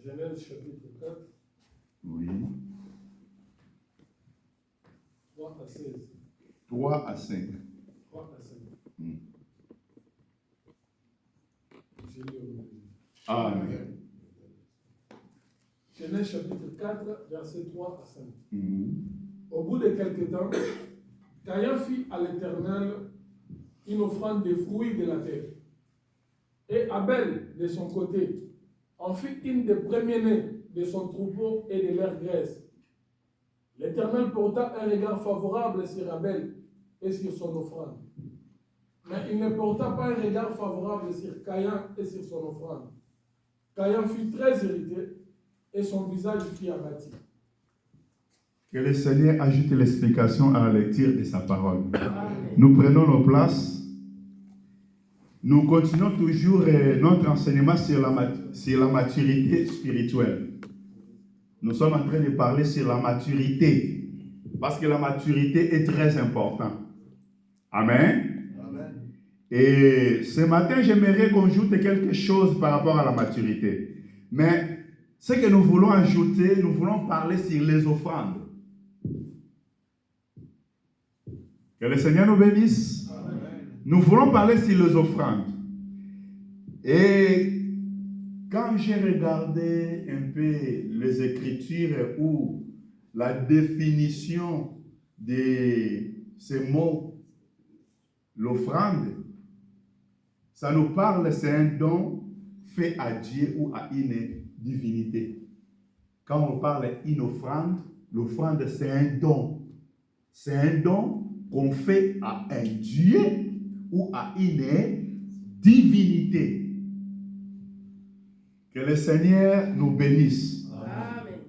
Genèse chapitre 4. Oui. 3 à 16. 3 à 5. 3 à 5. J'ai lu au milieu. Amen. Genèse chapitre 4, versets 3 à 5. Mhm. Au bout de quelque temps, Caïn fit à l'Éternel une offrande des fruits de la terre. Et Abel, de son côté, en fit une des premiers-nés de son troupeau et de leur graisse. L'Éternel porta un regard favorable sur Abel et sur son offrande. Mais il ne porta pas un regard favorable sur Caïn et sur son offrande. Caïn fut très irrité et son visage fut abattu. Que le Seigneur ajoute l'explication à la lecture de sa parole. Amen. Nous prenons nos places. Nous continuons toujours notre enseignement sur la maturité spirituelle. Nous sommes en train de parler sur la maturité. Parce que la maturité est très importante. Amen. Amen. Et ce matin, j'aimerais qu'on ajoute quelque chose par rapport à la maturité. Mais ce que nous voulons ajouter, nous voulons parler sur les offrandes. Que le Seigneur nous bénisse. Amen. Nous voulons parler sur les offrandes. Et quand j'ai regardé un peu les Écritures ou la définition de ces mots, l'offrande, ça nous parle, c'est un don fait à Dieu ou à une divinité. Quand on parle d'une offrande, l'offrande c'est un don. C'est un don qu'on fait à un Dieu ou à une divinité. Que le Seigneur nous bénisse. Amen.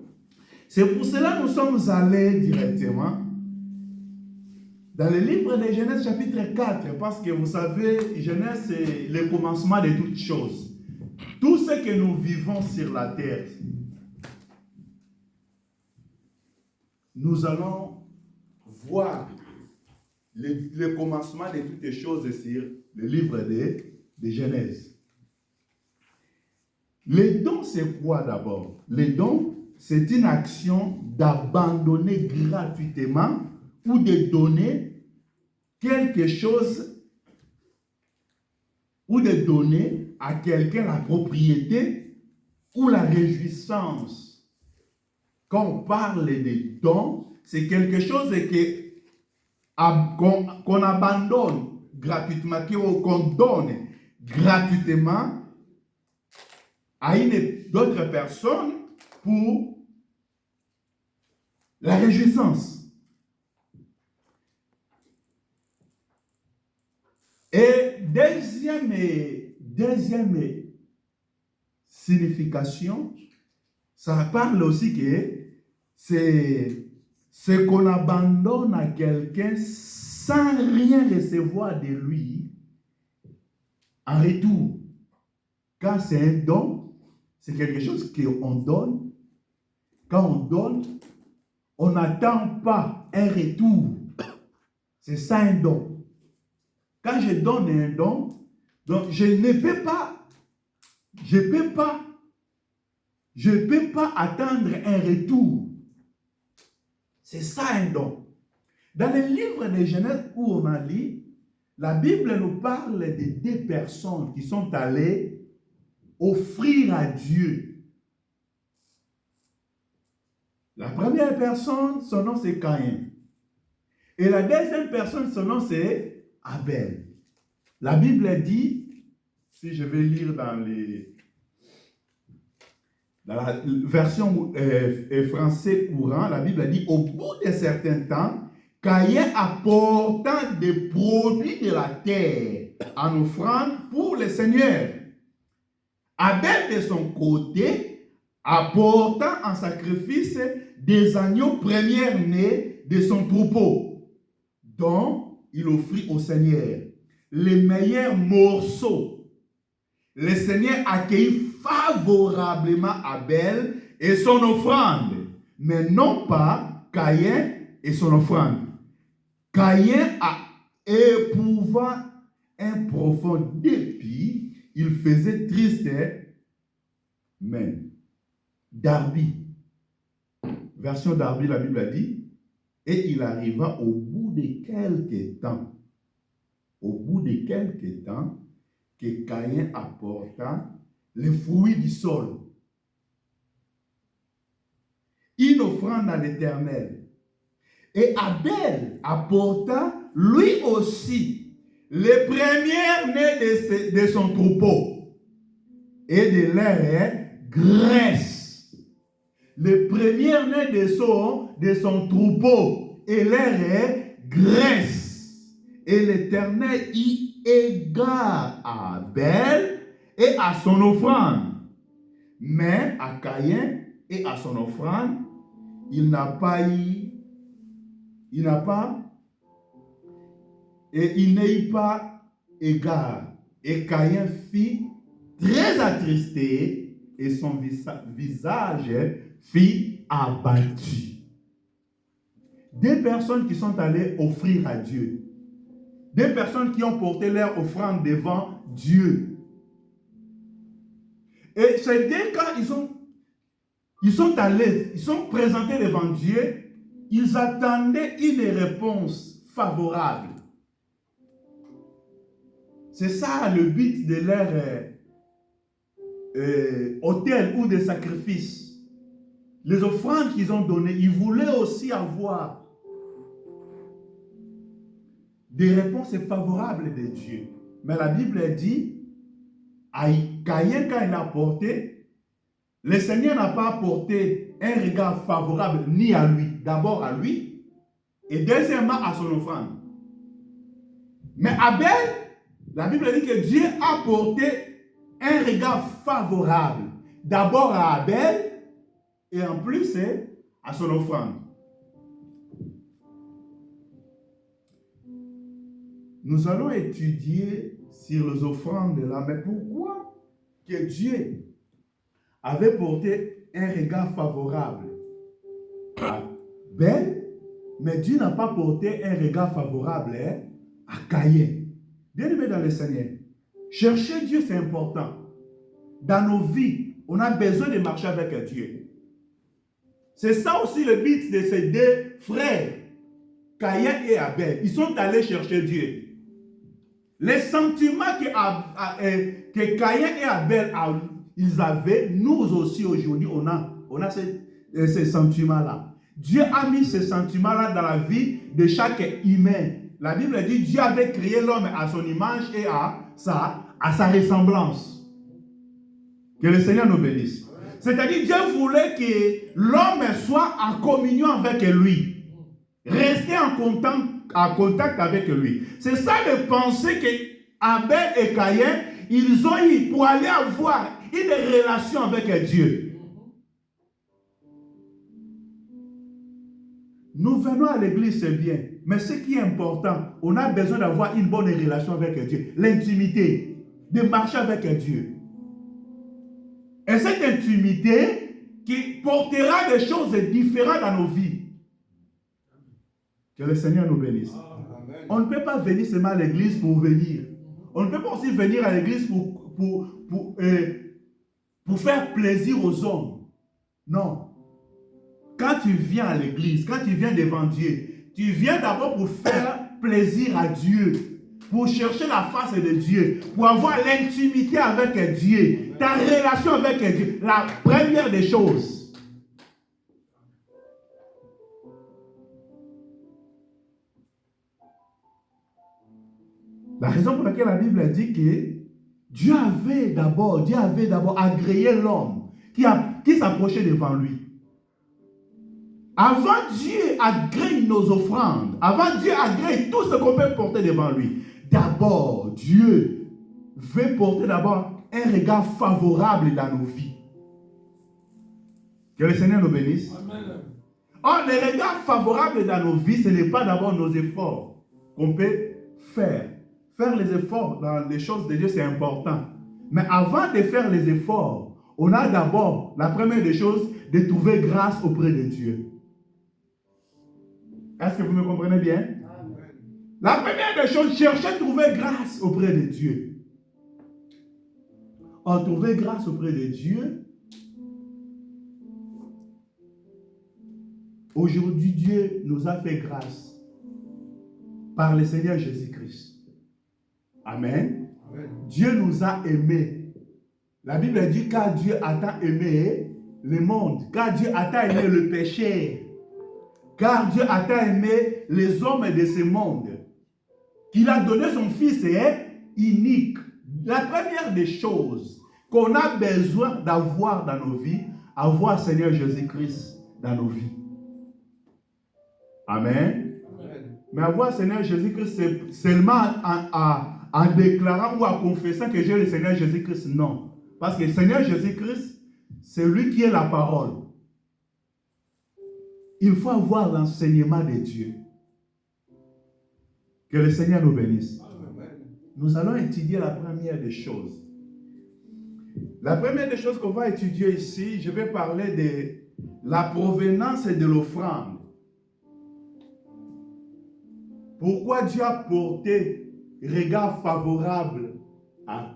C'est pour cela que nous sommes allés directement dans le livre de Genèse chapitre 4, parce que vous savez, Genèse c'est le commencement de toutes choses. Tout ce que nous vivons sur la terre, nous allons voir le commencement de toutes les choses sur le livre de Genèse. Les dons, c'est quoi d'abord? Les dons, c'est une action d'abandonner gratuitement ou de donner quelque chose ou de donner à quelqu'un la propriété ou la réjouissance. Quand on parle de dons, c'est quelque chose qu'on abandonne gratuitement, qu'on donne gratuitement à d'autres personnes pour la réjouissance. Et deuxième signification, ça parle aussi que c'est ce qu'on abandonne à quelqu'un sans rien recevoir de lui en retour. Quand c'est un don, c'est quelque chose qu'on donne. Quand on donne, on n'attend pas un retour. C'est ça un don. Quand je donne un don, donc je ne peux pas attendre un retour. C'est ça un don. Dans le livre de Genèse où on a lu, la Bible nous parle de deux personnes qui sont allées offrir à Dieu. La première personne, son nom c'est Caïn. Et la deuxième personne, son nom c'est Abel. La Bible dit, si je vais lire dans la version français courant, la Bible dit, au bout de certain temps, Caïn apportant des produits de la terre en offrande pour le Seigneur. Abel de son côté, apportant en sacrifice des agneaux premiers-nés de son troupeau, dont il offrit au Seigneur les meilleurs morceaux. Le Seigneur accueillit favorablement Abel et son offrande, mais non pas Caïn et son offrande. Caïn a éprouvé un profond dépit. Il faisait triste, mais Darby. Version Darby, la Bible a dit, et il arriva au bout de quelques temps, que Caïn apporta les fruits du sol, une offrande à l'Éternel. Et Abel apporta lui aussi les premiers-nés de son troupeau et de leur graisse. Les premiers-nés de son troupeau et leur graisse. Et l'Éternel y égare à Abel et à son offrande. Mais à Caïn et à son offrande, il n'a n'est pas égard. Et Caïn fit très attristé et son visage fit abattu. Des personnes qui sont allées offrir à Dieu. Des personnes qui ont porté leur offrande devant Dieu. Et c'est dès quand ils sont allés, ils sont présentés devant Dieu, ils attendaient une réponse favorable. C'est ça le but de leur autel ou des sacrifices. Les offrandes qu'ils ont données, ils voulaient aussi avoir des réponses favorables de Dieu. Mais la Bible dit, à Caïn, quand il a apporté, le Seigneur n'a pas apporté un regard favorable ni à lui, d'abord à lui, et deuxièmement à son offrande. Mais Abel, la Bible dit que Dieu a apporté un regard favorable, d'abord à Abel, et en plus à son offrande. Nous allons étudier sur les offrandes de là, mais pourquoi que Dieu avait porté un regard favorable à Abel, mais Dieu n'a pas porté un regard favorable à Caïn. Bien-aimés dans le Seigneur, chercher Dieu c'est important. Dans nos vies, on a besoin de marcher avec Dieu. C'est ça aussi le but de ces deux frères, Caïn et Abel. Ils sont allés chercher Dieu. Les sentiments que Caïn et Abel ils avaient, nous aussi aujourd'hui, on a ces sentiments-là. Dieu a mis ces sentiments-là dans la vie de chaque humain. La Bible dit Dieu avait créé l'homme à son image et à sa ressemblance. Que le Seigneur nous bénisse. C'est-à-dire Dieu voulait que l'homme soit en communion avec lui. Rester en contact avec lui. C'est ça le pensée que Abel et Caïn, ils ont eu pour aller avoir une relation avec Dieu. Nous venons à l'église, c'est bien. Mais ce qui est important, on a besoin d'avoir une bonne relation avec Dieu. L'intimité, de marcher avec Dieu. Et cette intimité qui portera des choses différentes dans nos vies. Que le Seigneur nous bénisse. Amen. On ne peut pas venir seulement à l'église pour venir. On ne peut pas aussi venir à l'église pour faire plaisir aux hommes. Non. Quand tu viens à l'église, quand tu viens devant Dieu, tu viens d'abord pour faire plaisir à Dieu, pour chercher la face de Dieu, pour avoir l'intimité avec Dieu, ta relation avec Dieu. La première des choses. La raison pour laquelle la Bible a dit que Dieu avait d'abord agréé l'homme qui s'approchait devant lui. Avant Dieu agrée nos offrandes, avant Dieu agrée tout ce qu'on peut porter devant lui, d'abord Dieu veut porter d'abord un regard favorable dans nos vies. Que le Seigneur nous bénisse. Amen. Or, le regard favorable dans nos vies, ce n'est pas d'abord nos efforts qu'on peut faire. Faire les efforts dans les choses de Dieu, c'est important. Mais avant de faire les efforts, on a d'abord, la première des choses, de trouver grâce auprès de Dieu. Est-ce que vous me comprenez bien? Amen. La première des choses, chercher à trouver grâce auprès de Dieu. En trouver grâce auprès de Dieu, aujourd'hui Dieu nous a fait grâce par le Seigneur Jésus-Christ. Amen. Amen. Dieu nous a aimés. La Bible dit car Dieu a tant aimé le monde, car Dieu a tant aimé le péché, car Dieu a tant aimé les hommes de ce monde, qu'il a donné son Fils unique. La première des choses qu'on a besoin d'avoir dans nos vies, avoir Seigneur Jésus-Christ dans nos vies. Amen. Amen. Mais avoir Seigneur Jésus-Christ, c'est seulement en déclarant ou en confessant que j'ai le Seigneur Jésus-Christ. Non. Parce que le Seigneur Jésus-Christ, c'est lui qui est la parole. Il faut avoir l'enseignement de Dieu. Que le Seigneur nous bénisse. Amen. Nous allons étudier la première des choses. La première des choses qu'on va étudier ici, je vais parler de la provenance de l'offrande. Pourquoi Dieu a porté regard favorable à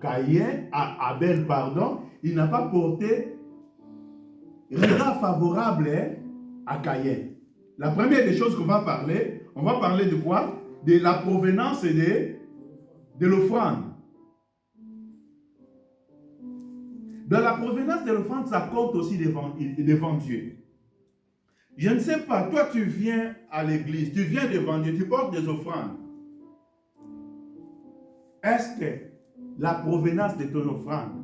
Abel, pardon, il n'a pas porté regard favorable à Caïn. La première des choses qu'on va parler, on va parler de quoi? De la provenance de l'offrande. Dans la provenance de l'offrande, ça compte aussi devant Dieu. Je ne sais pas, toi tu viens à l'église, tu viens devant Dieu, tu portes des offrandes. Est-ce que la provenance de ton offrande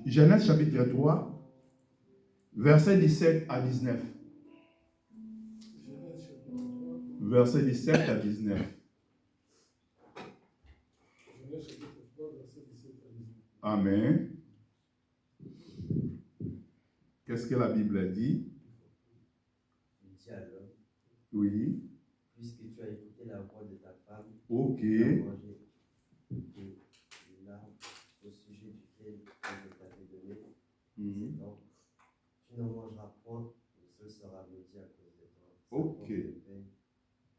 Genèse chapitre 3, versets 17 à 19. Verset 17 à 19. Amen. Qu'est-ce que la Bible dit? Il dit à l'homme, Oui. puisque tu as écouté la voix de ta femme, Ok. tu as mangé de l'arbre au sujet duquel je t'avais donné, Mhm. c'est donc, tu n'en mangeras point, et ce sera maudit à cause de toi. Ok. C'est à cause de peine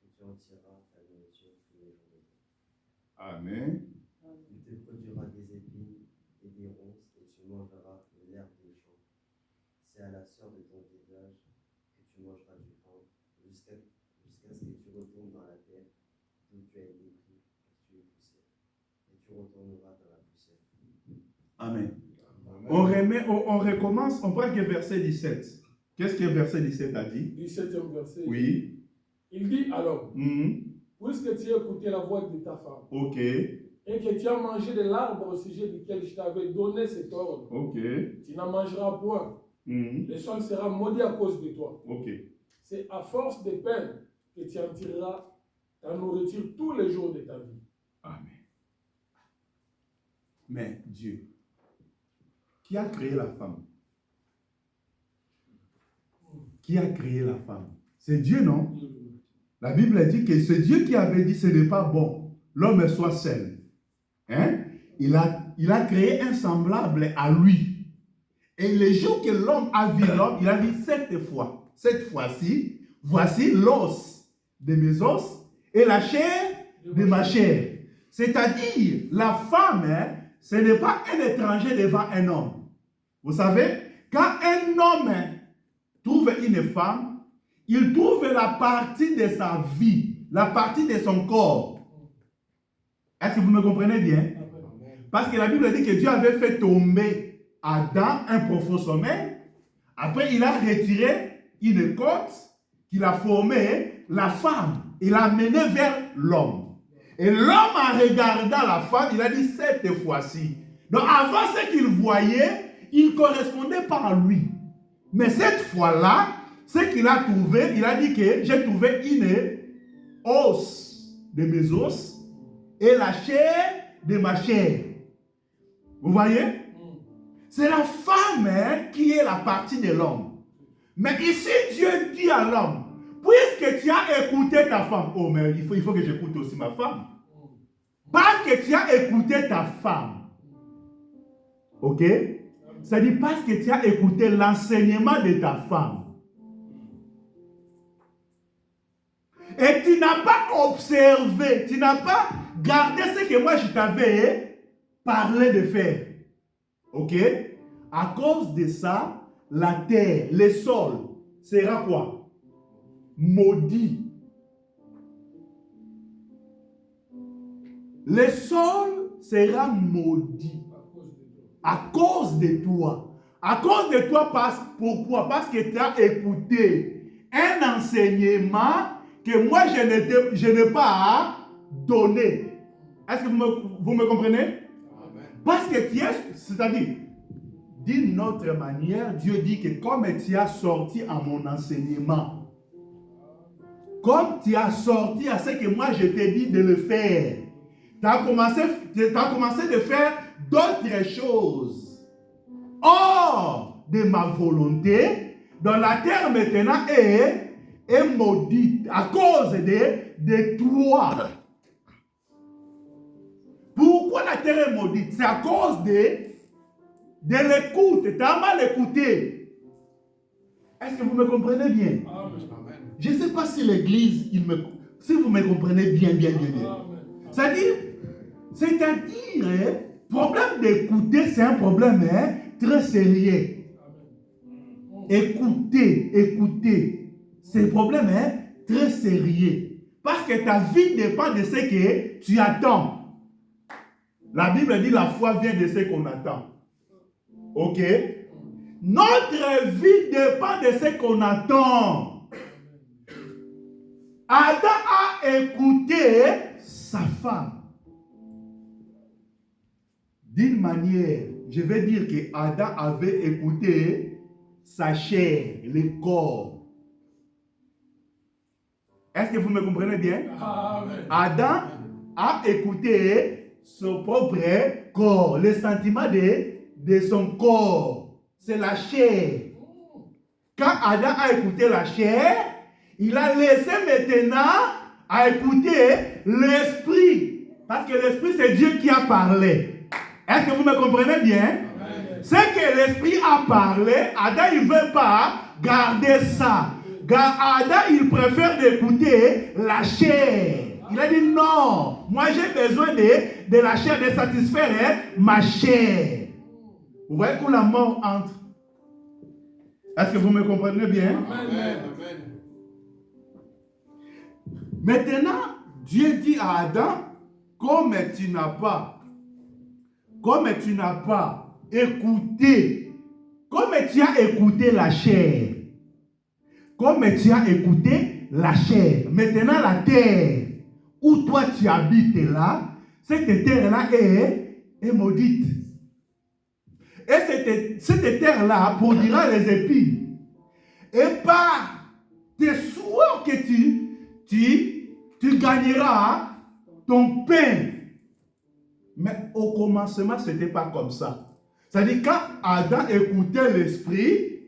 que tu en tireras ta nourriture tous les jours de ta vie. Amen. Il te produira des épines et des ronces, et tu mangeras de l'herbe des champs. C'est à la sueur de ton visage que tu mangeras du pain, jusqu'à ce que tu retournes dans la terre, d'où tu as été pris, car tu es poussière. Et tu retourneras dans la poussière. Amen. Amen. On recommence, on prend que verset 17. Qu'est-ce que verset 17 a dit? 17e verset. Oui. Il dit alors, Mhm. puisque tu as écouté la voix de ta femme, Ok. et que tu as mangé de l'arbre au sujet duquel je t'avais donné cet ordre, Ok. tu n'en mangeras point. Mhm. Le sol sera maudit à cause de toi. Ok. C'est à force de peine que tu en tireras ta nourriture tous les jours de ta vie. Amen. Mais Dieu, qui a créé la femme? Qui a créé la femme? C'est Dieu, non? La Bible dit que c'est Dieu qui avait dit ce n'est pas bon, l'homme soit seul. Hein? Il a créé un semblable à lui. Et le jour que l'homme a vu l'homme, il a dit cette fois-ci, voici l'os de mes os et la chair de ma chair. C'est-à-dire, la femme, hein, ce n'est pas un étranger devant un homme. Vous savez, quand un homme trouve une femme, il trouve la partie de sa vie, la partie de son corps. Est-ce que vous me comprenez bien? Parce que la Bible dit que Dieu avait fait tomber Adam un profond sommeil. Après, il a retiré une côte qu'il a formée, la femme. Il l'a menée vers l'homme. Et l'homme, en regardant la femme, il a dit cette fois-ci. Donc, avant ce qu'il voyait, il ne correspondait pas à lui. Mais cette fois-là, ce qu'il a trouvé, il a dit que j'ai trouvé une os de mes os et la chair de ma chair. Vous voyez? C'est la femme, hein, qui est la partie de l'homme. Mais ici, Dieu dit à l'homme, puisque tu as écouté ta femme, oh mais il faut que j'écoute aussi ma femme. Parce que tu as écouté ta femme. Ok? C'est-à-dire parce que tu as écouté l'enseignement de ta femme. Et tu n'as pas observé, tu n'as pas gardé ce que moi je t'avais parlé de faire. Ok? À cause de ça, la terre, le sol, sera quoi? Maudit. Le sol sera maudit à cause de toi. À cause de toi, pourquoi? Parce que tu as écouté un enseignement que moi je n'ai pas donné. Est-ce que vous me comprenez? Amen. Parce que tu es, c'est-à-dire, d'une autre manière, Dieu dit que comme tu as sorti à mon enseignement, comme tu as sorti à ce que moi je t'ai dit de le faire, tu as commencé de faire d'autres choses hors de ma volonté, dans la terre maintenant est maudite à cause de toi. Pourquoi la terre est maudite? C'est à cause de l'écoute. Tu as mal écouté. Est-ce que vous me comprenez bien? Amen. Je ne sais pas si l'église, si vous me comprenez bien. C'est-à-dire, problème d'écouter, c'est un problème très sérieux. Écouter. C'est un problème très sérieux. Parce que ta vie dépend de ce que tu attends. La Bible dit la foi vient de ce qu'on attend. Ok? Notre vie dépend de ce qu'on attend. Adam a écouté sa femme. D'une manière, je vais dire que Adam avait écouté sa chair, le corps. Est-ce que vous me comprenez bien? Amen. Adam a écouté son propre corps, le sentiment de son corps. C'est la chair. Quand Adam a écouté la chair, il a laissé maintenant à écouter l'esprit. Parce que l'esprit, c'est Dieu qui a parlé. Est-ce que vous me comprenez bien? C'est que l'esprit a parlé, Adam il ne veut pas garder ça. Car Adam il préfère d'écouter la chair. Il a dit non, moi j'ai besoin de la chair, de satisfaire ma chair. Vous voyez où la mort entre? Est-ce que vous me comprenez bien? Amen. Maintenant, Dieu dit à Adam, comme tu n'as pas écouté, comme tu as écouté la chair, maintenant la terre où toi tu habites là, cette terre-là est maudite. Et cette terre-là produira les épines. Et par tes soins que tu gagneras ton pain. Mais au commencement, ce n'était pas comme ça. C'est-à-dire, quand Adam écoutait l'esprit,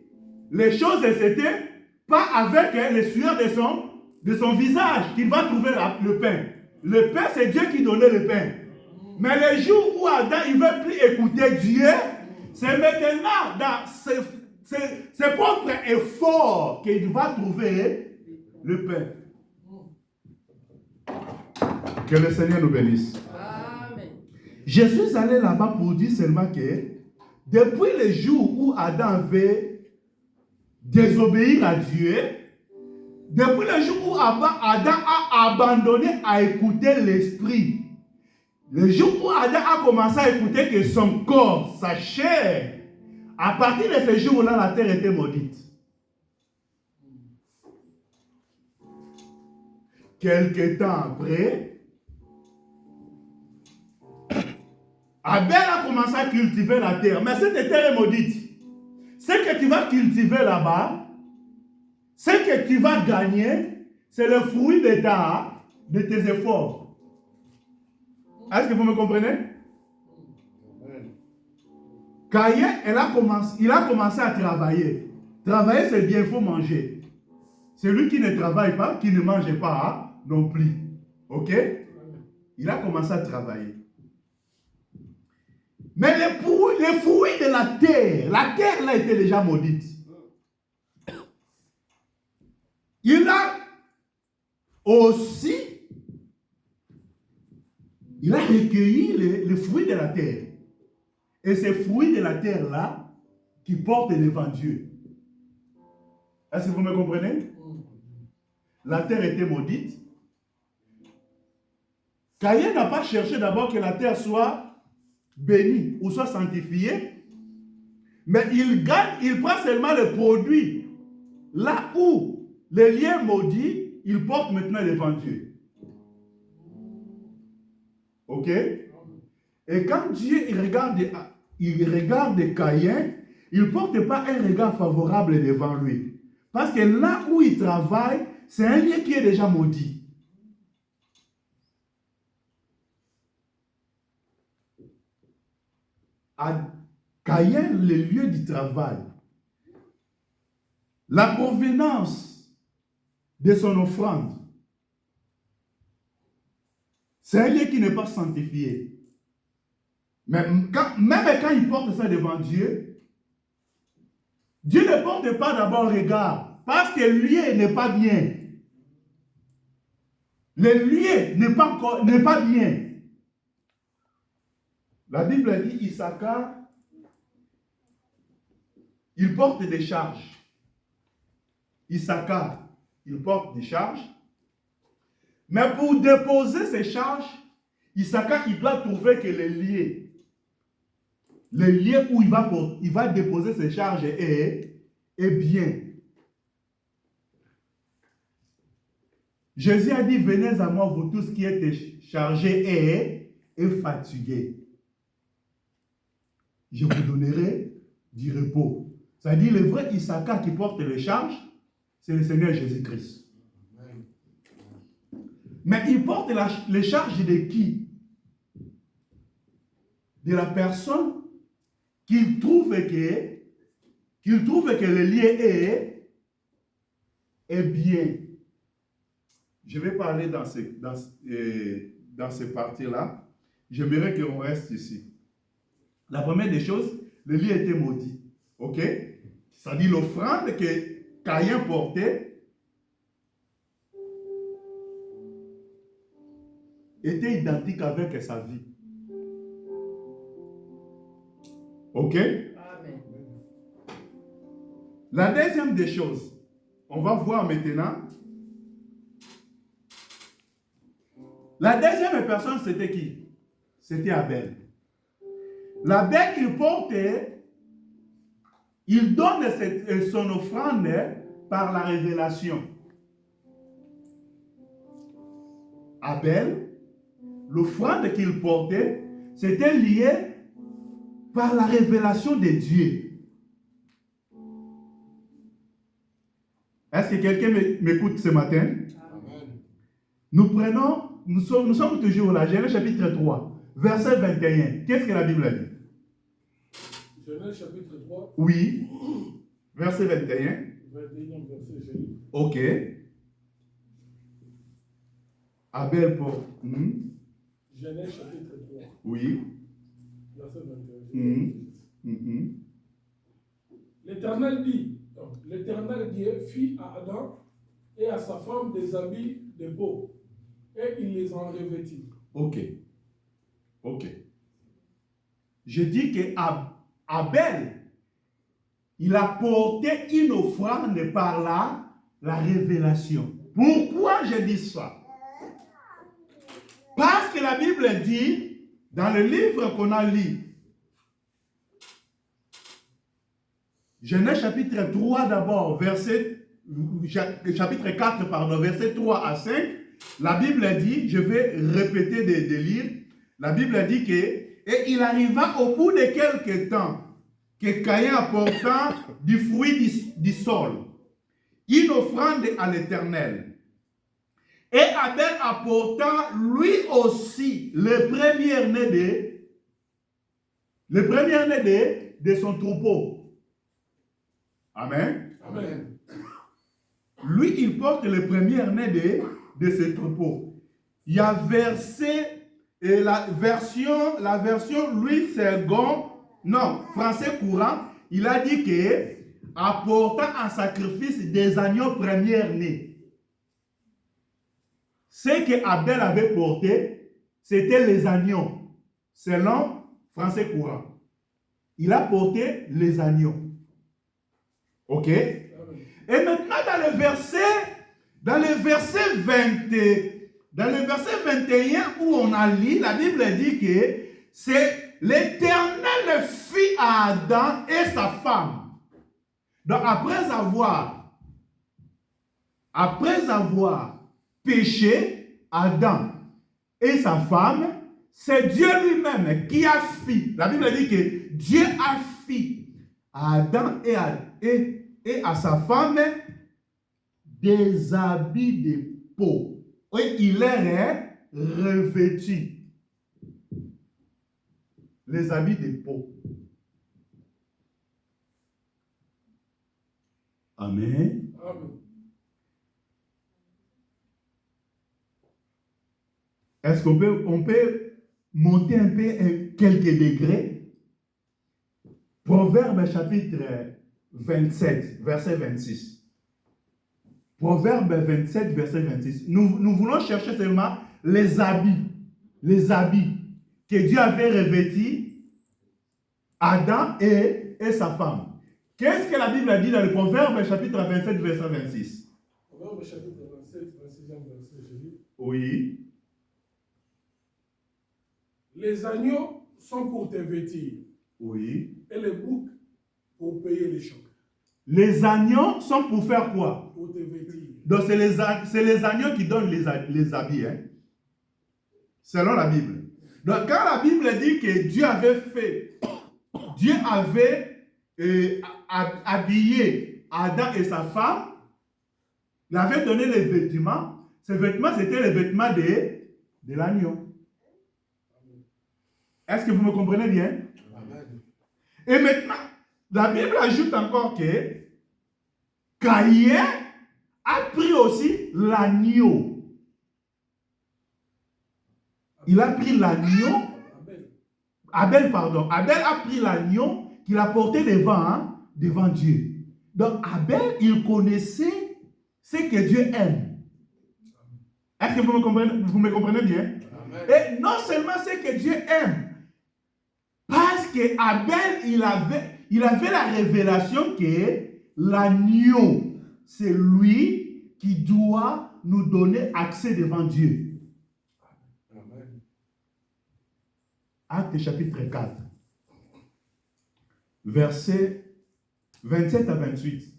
les choses n'étaient pas avec les sueurs de son visage qu'il va trouver le pain. Le pain, c'est Dieu qui donnait le pain. Mais le jour où Adam ne veut plus écouter Dieu, c'est maintenant dans ses propres efforts qu'il va trouver le pain. Que le Seigneur nous bénisse. Amen. Je suis allé là-bas pour dire seulement que depuis le jour où Adam avait désobéi à Dieu, depuis le jour où Adam a abandonné à écouter l'esprit, le jour où Adam a commencé à écouter que son corps, sa chair, à partir de ce jour-là, la terre était maudite. Quelque temps après, Abel a commencé à cultiver la terre. Mais cette terre est maudite. Ce que tu vas cultiver là-bas, ce que tu vas gagner, c'est le fruit de tes efforts. Est-ce que vous me comprenez? Caïn, il a commencé à travailler. Travailler, c'est bien, il faut manger. Celui qui ne travaille pas, qui ne mange pas, non plus. Ok? Il a commencé à travailler. Mais les fruits de la terre là était déjà maudite. Il a recueilli les fruits de la terre. Et ces fruits de la terre là qui porte devant Dieu. Est-ce que vous me comprenez? La terre était maudite. Caïn n'a pas cherché d'abord que la terre soit bénie ou soit sanctifiée, mais il prend seulement le produit. Là où le lien maudit, il porte maintenant devant Dieu. Ok? Et quand Dieu il regarde Caïn, il ne porte pas un regard favorable devant lui. Parce que là où il travaille, c'est un lieu qui est déjà maudit. À Caïn, le lieu du travail, la provenance de son offrande, c'est un lieu qui n'est pas sanctifié. Mais même quand il porte ça devant Dieu, Dieu ne porte pas d'abord regard, parce que le lieu n'est pas bien. Le lieu n'est pas bien. La Bible dit, Issachar, il porte des charges. Issachar, il porte des charges. Mais pour déposer ces charges, Issachar, il doit trouver que le lieu où il va déposer ses charges est bien. Jésus a dit, venez à moi, vous tous qui êtes chargés et fatigués. Je vous donnerai du repos. C'est-à-dire, le vrai Issachar qui porte les charges, c'est le Seigneur Jésus-Christ. Mais il porte les charges de qui? De la personne qu'il trouve que le lieu est bien. Je vais parler dans ces parties-là. J'aimerais qu'on reste ici. La première des choses, le lieu était maudit. Ok? C'est-à-dire l'offrande que Caïn portait était identique avec sa vie. Ok? Amen. La deuxième des choses, on va voir maintenant. La deuxième personne, c'était qui? C'était Abel. L'Abel qu'il portait, il donne son offrande par la révélation. Abel, l'offrande qu'il portait, c'était lié par la révélation de Dieu. Est-ce que quelqu'un m'écoute ce matin? Amen. Nous sommes toujours là, Genèse chapitre 3, verset 21. Qu'est-ce que la Bible dit? Genèse chapitre 3. Oui, verset 21. 21e verset, j'ai lu. Ok. Abel pour... Genèse chapitre 3. Oui. Verset 21. L'Éternel dit, l'Éternel Dieu fit à Adam et à sa femme des habits de peau, et il les en revêtit. Ok. Ok. Je dis que Abel, il a porté une offrande par la révélation. Pourquoi je dis ça? Parce que la Bible dit, dans le livre qu'on a lu, Genèse chapitre 3 d'abord, chapitre 4, pardon, verset 3 à 5, la Bible dit, je vais répéter de lire, la Bible dit que, et il arriva au bout de quelque temps, que Caïn apporta du fruit du sol, une offrande à l'Éternel. Et Abel apporta lui aussi le premier-né de son troupeau. Amen. Amen. Lui, il porte le premier-né de ses troupeaux. Il y a la version Louis II, non, français courant, il a dit que apportant en sacrifice des agneaux premiers-nés. Ce que Abel avait porté, c'était les agneaux, selon français courant. Il a porté les agneaux. Ok? Amen. Et maintenant, dans le verset 21 où on a lu, la Bible dit que c'est l'Éternel fit à Adam et sa femme. Donc après avoir péché, Adam et sa femme, c'est Dieu lui-même qui a fait. La Bible dit que Dieu a fait à Adam et à sa femme des habits de peau. Et il leur est revêtu. Les habits de peau. Amen. Amen. Est-ce qu'on peut monter un peu quelques degrés? Proverbe chapitre 27, verset 26. Proverbe 27, verset 26. Nous voulons chercher seulement les habits que Dieu avait revêtis Adam et sa femme. Qu'est-ce que la Bible a dit dans le Proverbe chapitre 27, verset 26? Proverbe chapitre 27, 26e verset, je lis. Oui. Les agneaux sont pour te vêtir Oui. et les boucs pour payer les chocs. Les agneaux sont pour faire quoi? Pour te vêtir. Donc c'est les agneaux qui donnent les habits, hein? Selon la Bible. Donc quand la Bible dit que Dieu avait habillé Adam et sa femme, il avait donné les vêtements. Ces vêtements, c'était les vêtements de l'agneau. Est-ce que vous me comprenez bien? Amen. Et maintenant, la Bible ajoute encore que Caïn a pris aussi l'agneau. Il a pris l'agneau. Abel a pris l'agneau qu'il a porté devant Dieu. Donc Abel, il connaissait ce que Dieu aime. Est-ce que vous me comprenez bien? Amen. Et non seulement ce que Dieu aime, parce que Abel, il avait la révélation que l'agneau, c'est lui qui doit nous donner accès devant Dieu. Amen. Acte chapitre 4, versets 27 à 28.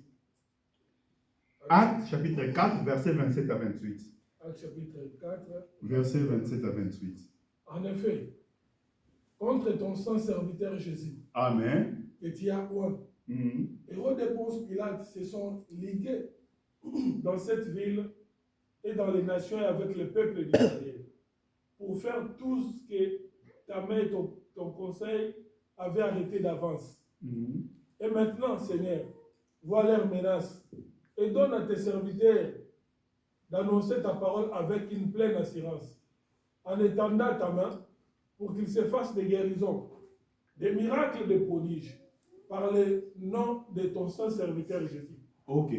Acte chapitre 4, versets 27 à 28. Acte chapitre 4, Versets 27 à 28. En effet, contre ton saint serviteur Jésus, Amen. que tu as oint, Hérode et Ponce Pilate se sont ligués dans cette ville et dans les nations et avec le peuple d'Israël pour faire tout ce que ta main et ton conseil avaient arrêté d'avance. Et maintenant, Seigneur, vois leurs menaces et donne à tes serviteurs d'annoncer ta parole avec une pleine assurance, en étendant ta main pour qu'il se fasse des guérisons, des miracles, des prodiges, par le nom de ton saint serviteur Jésus. Ok.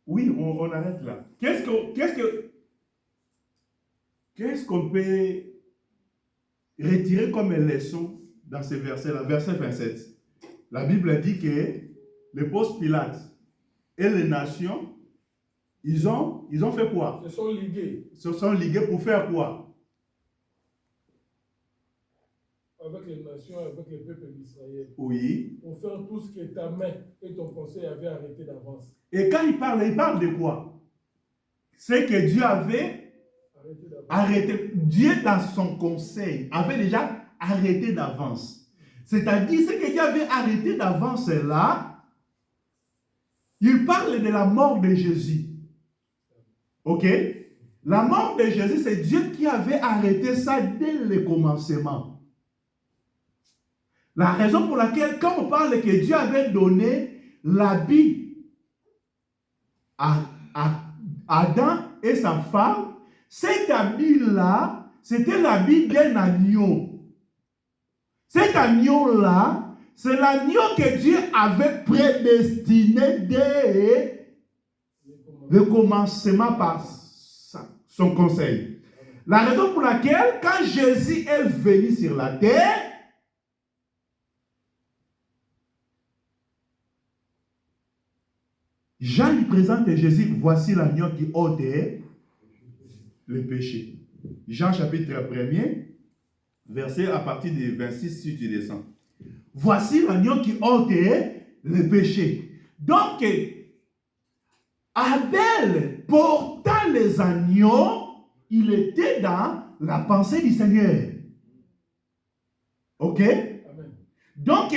Oui, on arrête là. Qu'est-ce qu'on peut retirer comme leçon dans ce verset-là, verset 27? La Bible dit que le Ponce Pilate et les nations, ils ont fait quoi? Ils se sont ligués. Ils se sont ligués pour faire quoi? Avec les nations, avec le peuple d'Israël. Oui. Pour faire tout ce que ta main et ton conseil avaient arrêté d'avance. Et quand il parle de quoi? C'est que Dieu avait arrêté. Dieu, dans son conseil, avait déjà arrêté d'avance. C'est-à-dire, ce que Dieu avait arrêté d'avance là, il parle de la mort de Jésus. Ok? La mort de Jésus, c'est Dieu qui avait arrêté ça dès le commencement. La raison pour laquelle, quand on parle que Dieu avait donné l'habit à Adam et sa femme, cet habit-là, c'était l'habit d'un agneau. Cet agneau-là, c'est l'agneau que Dieu avait prédestiné dès le commencement par son conseil. La raison pour laquelle, quand Jésus est venu sur la terre, Jean lui présente Jésus, voici l'agneau qui ôte le péché. Jean chapitre 1er, verset à partir du 26, si tu descends. Voici l'agneau qui ôte le péché. Donc, Abel, portant les agneaux, il était dans la pensée du Seigneur. Ok? Amen. Donc,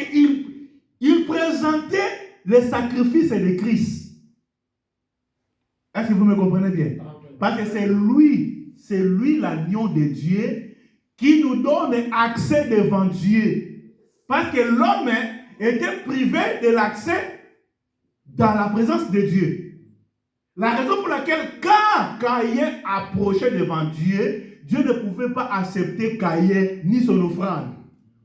il présentait le sacrifice de Christ. Est-ce que vous me comprenez bien? Amen. Parce que c'est lui l'agneau de Dieu qui nous donne accès devant Dieu. Parce que l'homme était privé de l'accès dans la présence de Dieu. La raison pour laquelle quand Caïn approchait devant Dieu, Dieu ne pouvait pas accepter Caïn ni son offrande.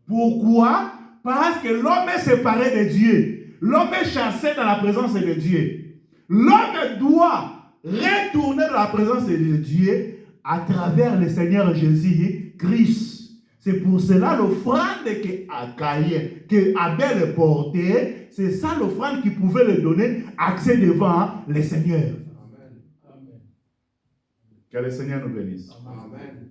Pourquoi? Parce que l'homme est séparé de Dieu. L'homme est chassé dans la présence de Dieu. L'homme doit retourner dans la présence de Dieu à travers le Seigneur Jésus-Christ. C'est pour cela l'offrande que Abel portait, c'est ça l'offrande qui pouvait lui donner accès devant le Seigneur. Amen. Amen. Que le Seigneur nous bénisse. Amen.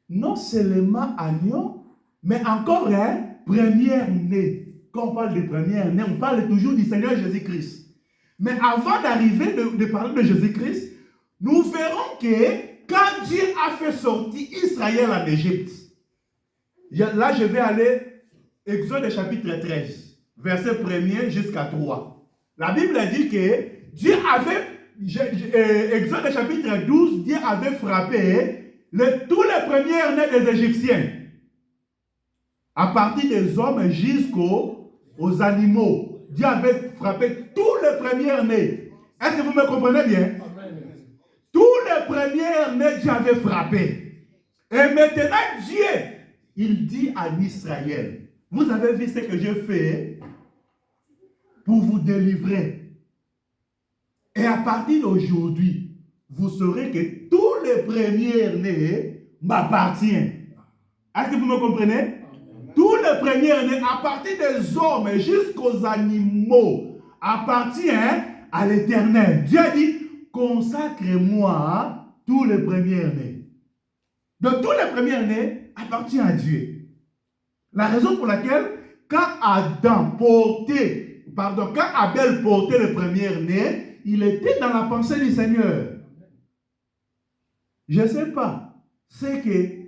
Non seulement agneau, mais encore un première-né. Quand on parle de première-né, on parle toujours du Seigneur Jésus-Christ. Mais avant d'arriver de parler de Jésus-Christ, nous verrons que quand Dieu a fait sortir Israël en Égypte, là je vais aller Exode chapitre 13, verset 1er jusqu'à 3. La Bible dit que Dieu avait, Exode chapitre 12, Dieu avait frappé tous les premiers-nés des Égyptiens, à partir des hommes jusqu'aux animaux. Dieu avait frappé tous les premiers-nés. Est-ce que vous me comprenez bien? Amen. Tous les premiers-nés, Dieu avait frappé. Et maintenant, Dieu, il dit à Israël, vous avez vu ce que je fais pour vous délivrer. Et à partir d'aujourd'hui, vous saurez que tous les premiers-nés m'appartiennent. Est-ce que vous me comprenez? Tous les premiers-nés, à partir des hommes jusqu'aux animaux, appartiennent à l'Éternel. Dieu dit, consacrez-moi tous les premiers-nés. Donc tous les premiers-nés appartiennent à Dieu. La raison pour laquelle, quand Abel portait le premier-né, il était dans la pensée du Seigneur. Je ne sais pas. C'est que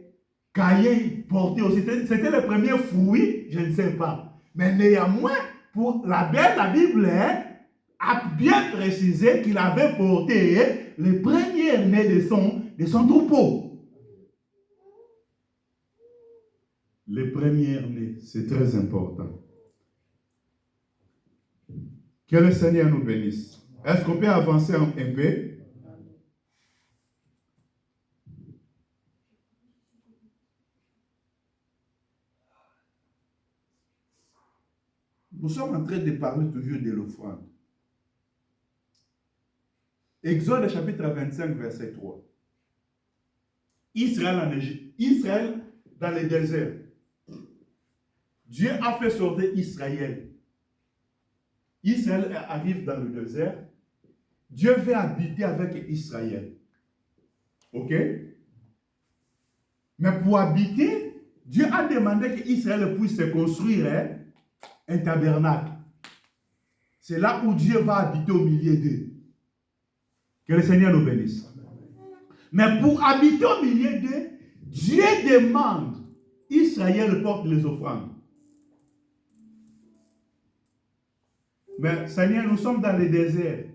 Caïn portait aussi. C'était le premier fruit, je ne sais pas. Mais néanmoins, pour Abel, la Bible a bien précisé qu'il avait porté les premiers-nés de son troupeau. Les premiers-nés, c'est très important. Que le Seigneur nous bénisse. Est-ce qu'on peut avancer un peu? Nous sommes en train de parler toujours de l'offrande. Exode chapitre 25, verset 3. Israël en Égypte. Israël dans le désert. Dieu a fait sortir Israël. Israël arrive dans le désert. Dieu veut habiter avec Israël. Ok? Mais pour habiter, Dieu a demandé qu'Israël puisse se construire un tabernacle. C'est là où Dieu va habiter au milieu d'eux. Que le Seigneur nous bénisse. Mais pour habiter au milieu d'eux, Dieu demande Israël porte les offrandes. Mais Seigneur, nous sommes dans le désert.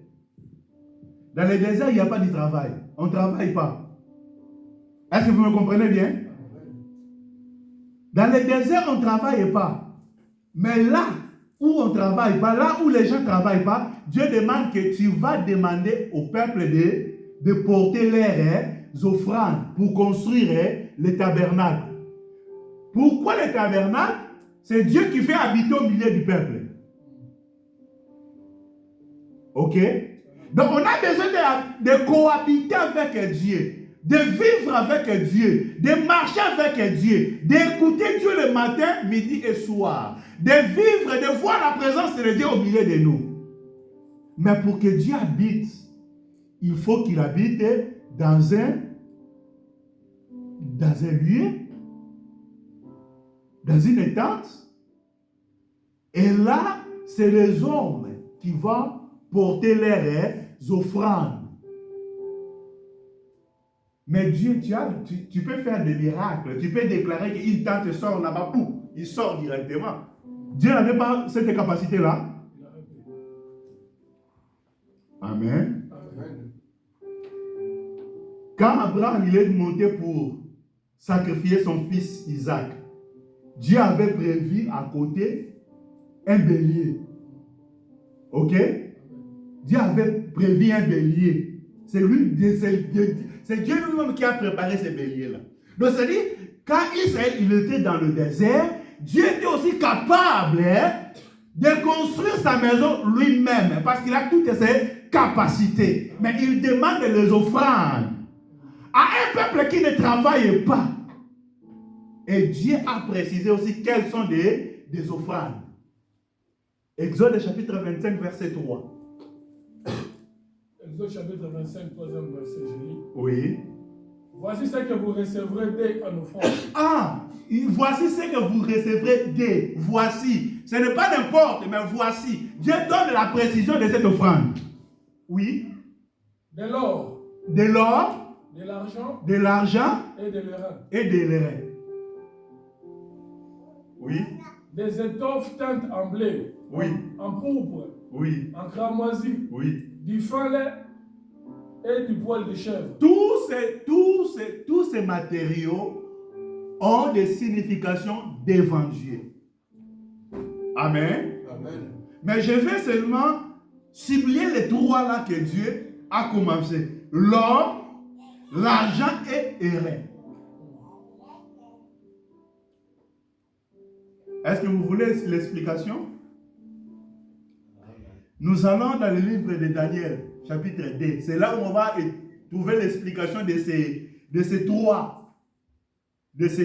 Dans le désert, il n'y a pas de travail. On ne travaille pas. Est-ce que vous me comprenez bien? Dans le désert, on ne travaille pas. Mais là où on ne travaille pas, là où les gens ne travaillent pas, Dieu demande que tu vas demander au peuple de porter leurs offrandes pour construire le tabernacle. Pourquoi le tabernacle? C'est Dieu qui fait habiter au milieu du peuple. Ok? Donc on a besoin de cohabiter avec Dieu. de vivre avec Dieu, de marcher avec Dieu, d'écouter Dieu le matin, midi et soir, de vivre, de voir la présence de Dieu au milieu de nous. Mais pour que Dieu habite, il faut qu'il habite dans un lieu, dans une tente. Et là, c'est les hommes qui vont porter leurs offrandes. Mais Dieu, tu peux faire des miracles. Tu peux déclarer qu'une tente sort là-bas. Il sort directement. Dieu n'avait pas cette capacité-là. Amen. Amen. Quand Abraham il est monté pour sacrifier son fils Isaac, Dieu avait prévu à côté un bélier. Ok? Dieu avait prévu un bélier. C'est Dieu lui-même qui a préparé ce bélier-là. Donc, c'est-à-dire, quand Israël il était dans le désert, Dieu était aussi capable de construire sa maison lui-même, parce qu'il a toutes ses capacités. Mais il demande les offrandes à un peuple qui ne travaille pas. Et Dieu a précisé aussi quelles sont des offrandes. Exode chapitre 25, verset 3. Exode chapitre 25, 3e verset, je lis. Oui. Voici ce que vous recevrez dès en offrande. Ah, voici ce que vous recevrez dès. Voici. Ce n'est pas n'importe, mais voici. Dieu donne la précision de cette offrande. Oui. De l'or. De l'or. De l'argent. De l'argent. Et de l'airain. Et de l'airain. Oui. Des étoffes teintes en blé. Oui. En pourpre. Oui. En cramoisi. Oui. Du fin lait et du poil de chèvre. Tous ces matériaux ont des significations devant Dieu. Amen. Amen. Mais je vais seulement cibler les trois là que Dieu a commencé. L'or, l'argent et l'airain. Est-ce que vous voulez l'explication? Nous allons dans le livre de Daniel, chapitre 2. C'est là où on va trouver l'explication de ces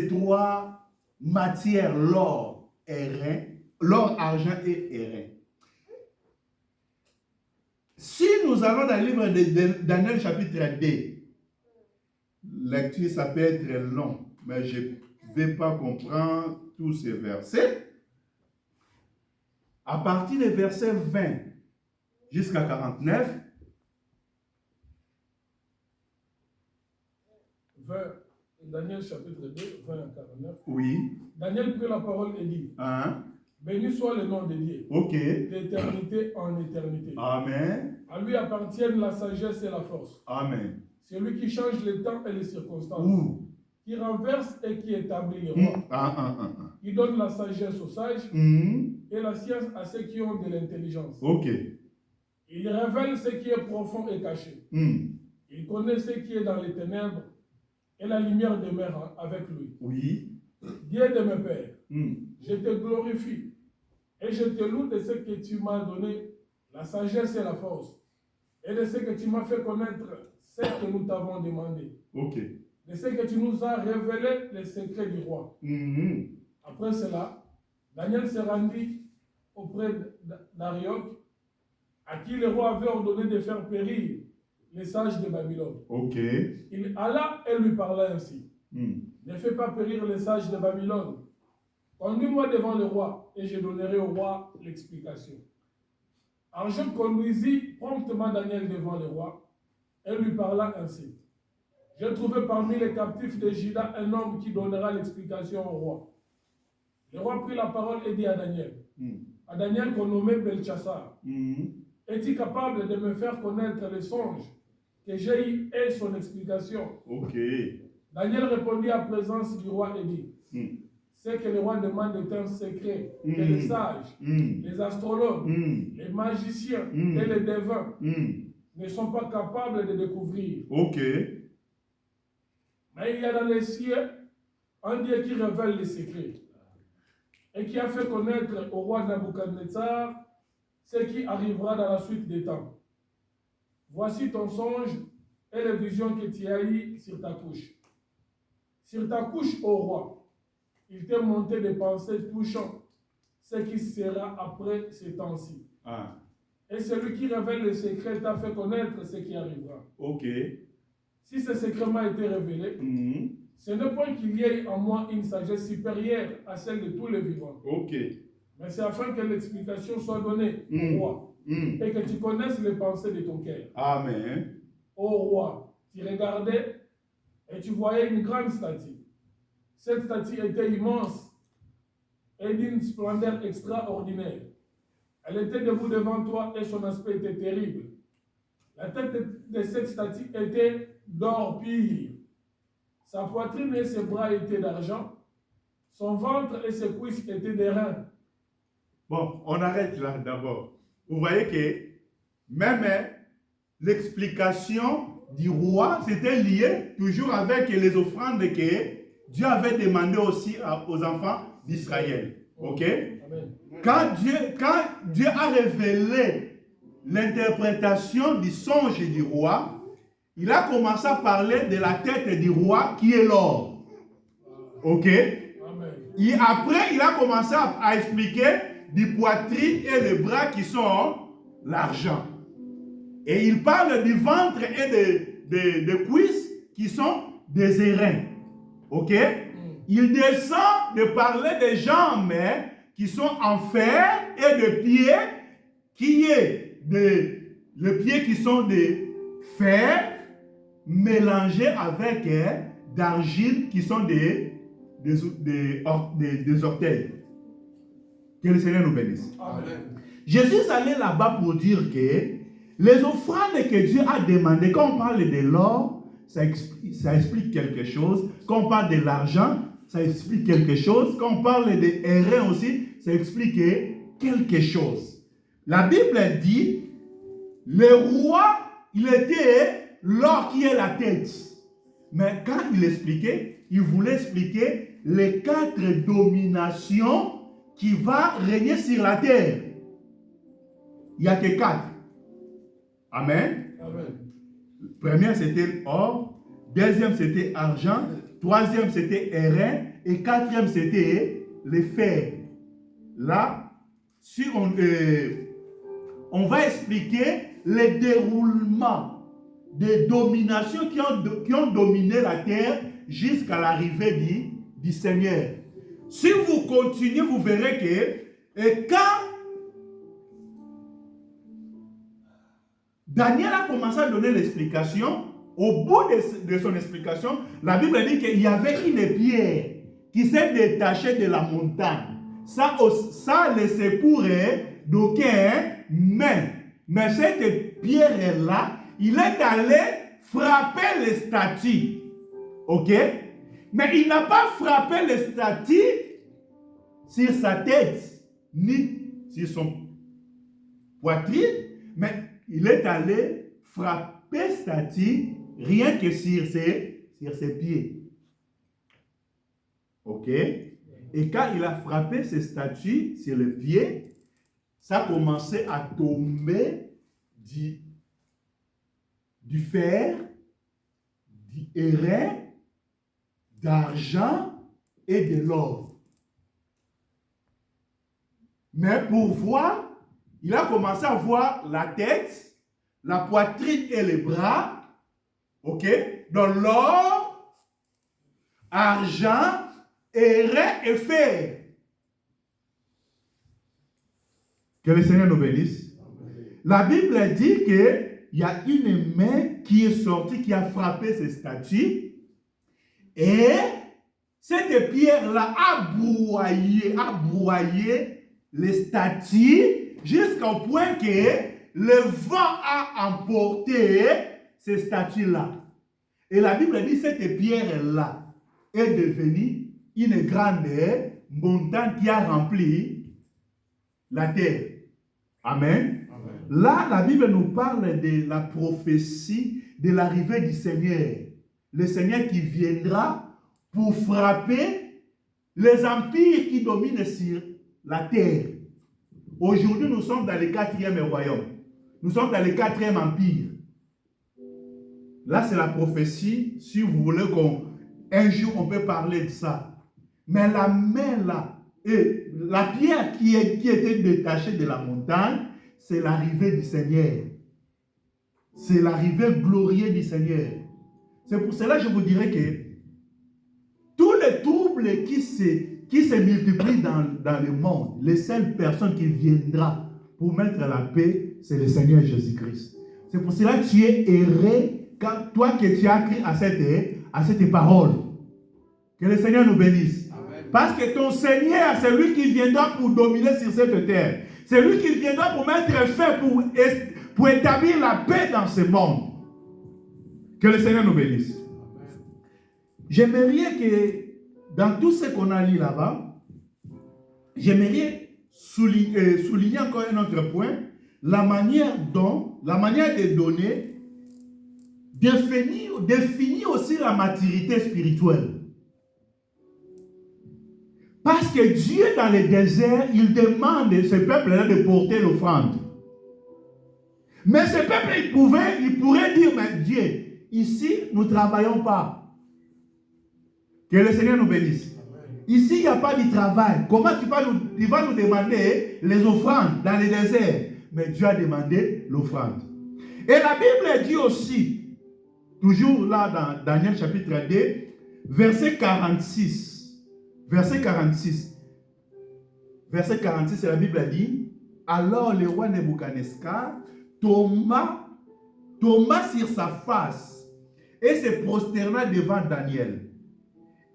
trois matières, l'or, argent et airain. Si nous allons dans le livre de Daniel, chapitre 2, lecture, ça peut être long, mais je ne vais pas comprendre tous ces versets. À partir des versets 20 jusqu'à 49, 20, Daniel chapitre 2, 20 à 49. oui. Daniel prit la parole et dit, Hein? béni soit le nom de Dieu, Ok. d'éternité en éternité. Amen. À lui appartiennent la sagesse et la force. Amen. C'est lui qui change les temps et les circonstances, Ouh. qui renverse et qui établit les rois, qui donne la sagesse aux sages et la science à ceux qui ont de l'intelligence. Ok. Il révèle ce qui est profond et caché. Il connaît ce qui est dans les ténèbres et la lumière demeure avec lui. Oui. Dieu de mes pères, je te glorifie et je te loue de ce que tu m'as donné, la sagesse et la force, et de ce que tu m'as fait connaître ce que nous t'avons demandé. Ok. De ce que tu nous as révélé les secrets du roi. Après cela, Daniel se rendit auprès d'Arioch, à qui le roi avait ordonné de faire périr les sages de Babylone. Ok. Il alla et lui parla ainsi. Ne fais pas périr les sages de Babylone. Conduis-moi devant le roi, et je donnerai au roi l'explication. Arioch conduisit promptement Daniel devant le roi, et lui parla ainsi. J'ai trouvé parmi les captifs de Juda un homme qui donnera l'explication au roi. Le roi prit la parole et dit à Daniel qu'on nommait Belchassar, es-tu capable de me faire connaître les songes que j'ai eu et son explication? Ok. Daniel répondit à présence du roi et dit, ce que le roi demande est un secret que les sages, les astrologues, les magiciens et les devins ne sont pas capables de découvrir. Ok. Mais il y a dans les cieux un Dieu qui révèle les secrets et qui a fait connaître au roi Nabuchodonosor ce qui arrivera dans la suite des temps. Voici ton songe est la vision que tu as eue sur ta couche. Sur ta couche, ô roi, il t'est monté des pensées touchant ce qui sera après ces temps-ci. Ah, Et celui qui révèle le secret t'a fait connaître ce qui arrivera. ok. Si ce secret m'a été révélé, Mhm. ce n'est pas qu'il y ait en moi une sagesse supérieure à celle de tous les vivants. Ok. Mais c'est afin que l'explication soit donnée au roi Mhm. et que tu connaisses les pensées de ton cœur. Amen. Ô roi, tu regardais et tu voyais une grande statue. Cette statue était immense et d'une splendeur extraordinaire. Elle était debout devant toi et son aspect était terrible. La tête de cette statue était d'or pur. Sa poitrine et ses bras étaient d'argent. Son ventre et ses cuisses étaient d'airain. Bon, on arrête là d'abord. Vous voyez que même l'explication du roi, c'était lié toujours avec les offrandes que Dieu avait demandé aussi aux enfants d'Israël. Ok? Amen. Quand Dieu a révélé l'interprétation du songe du roi, il a commencé à parler de la tête du roi qui est l'or. Ok? Amen. Et après, il a commencé à expliquer du poitrine et les bras qui sont l'argent. Et il parle du ventre et des cuisses qui sont des airains. Ok? Il descend de parler des jambes qui sont en fer et de pieds qui est les pieds qui sont de fer mélangés avec d'argile qui sont des orteils. Que le Seigneur nous bénisse. Amen. Je suis allé là-bas pour dire que les offrandes que Dieu a demandées, quand on parle de l'or, ça explique quelque chose. Quand on parle de l'argent, ça explique quelque chose. Quand on parle des airains aussi, ça explique quelque chose. La Bible dit, le roi, il était l'or qui est la tête. Mais quand il expliquait, il voulait expliquer les 4 dominations qui vont régner sur la terre. Il n'y a que 4. Amen. Amen. Première, c'était or. Deuxième, c'était argent. Troisième, c'était airain. Et quatrième, c'était le fer. Là, si on va expliquer le déroulement des dominations qui ont dominé la terre jusqu'à l'arrivée du Seigneur. Si vous continuez, vous verrez que quand Daniel a commencé à donner l'explication, au bout de son explication, la Bible dit qu'il y avait une pierre qui s'est détachée de la montagne. Ça le secours d'aucun, mais cette pierre-là, il est allé frapper les statues. Ok? Mais il n'a pas frappé les statues sur sa tête, ni sur son poitrine, mais il est allé frapper statue rien que sur ses pieds. Ok? Et quand il a frappé ces statues sur les pieds, ça a commencé à tomber du fer, du airain, d'argent et de l'or. Mais pour voir, il a commencé à voir la tête, la poitrine et les bras, ok, dans l'or, argent, airain et fer. Que le Seigneur nous bénisse. La Bible dit qu'il y a une main qui est sortie, qui a frappé ces statues, et cette pierre-là a broyé les statues jusqu'au point que le vent a emporté ces statues-là. Et la Bible dit que cette pierre-là est devenue une grande montagne qui a rempli la terre. Amen. Amen. Là, la Bible nous parle de la prophétie de l'arrivée du Seigneur. Le Seigneur qui viendra pour frapper les empires qui dominent sur la terre. Aujourd'hui, nous sommes dans le 4e royaume. Nous sommes dans le 4e empire. là c'est la prophétie, si vous voulez qu'un jour on peut parler de ça. Mais la main là, et la pierre qui était détachée de la montagne, c'est l'arrivée du Seigneur. C'est l'arrivée glorieuse du Seigneur. C'est pour cela que je vous dirais que tous les troubles qui se multiplient dans le monde, les seules personnes qui viendront pour mettre la paix, c'est le Seigneur Jésus-Christ. C'est pour cela que tu es erré, quand toi que tu as cru à cette parole. Que le Seigneur nous bénisse. Amen. Parce que ton Seigneur, c'est lui qui viendra pour dominer sur cette terre. C'est lui qui viendra pour mettre fin, pour établir la paix dans ce monde. Que le Seigneur nous bénisse. J'aimerais que dans tout ce qu'on a lu là-bas, j'aimerais souligner encore un autre point, la manière de donner définit aussi la maturité spirituelle. Parce que Dieu, dans le désert, il demande à ce peuple-là de porter l'offrande. Mais ce peuple, il pourrait dire, mais Dieu, ici, nous ne travaillons pas. Que le Seigneur nous bénisse. Ici, il n'y a pas de travail. Comment tu vas nous demander les offrandes dans le désert? Mais Dieu a demandé l'offrande. Et la Bible dit aussi, toujours là dans Daniel chapitre 2, verset 46. Verset 46. Verset 46, la Bible dit, alors le roi Nebuchadnezzar tomba sur sa face et se prosterna devant Daniel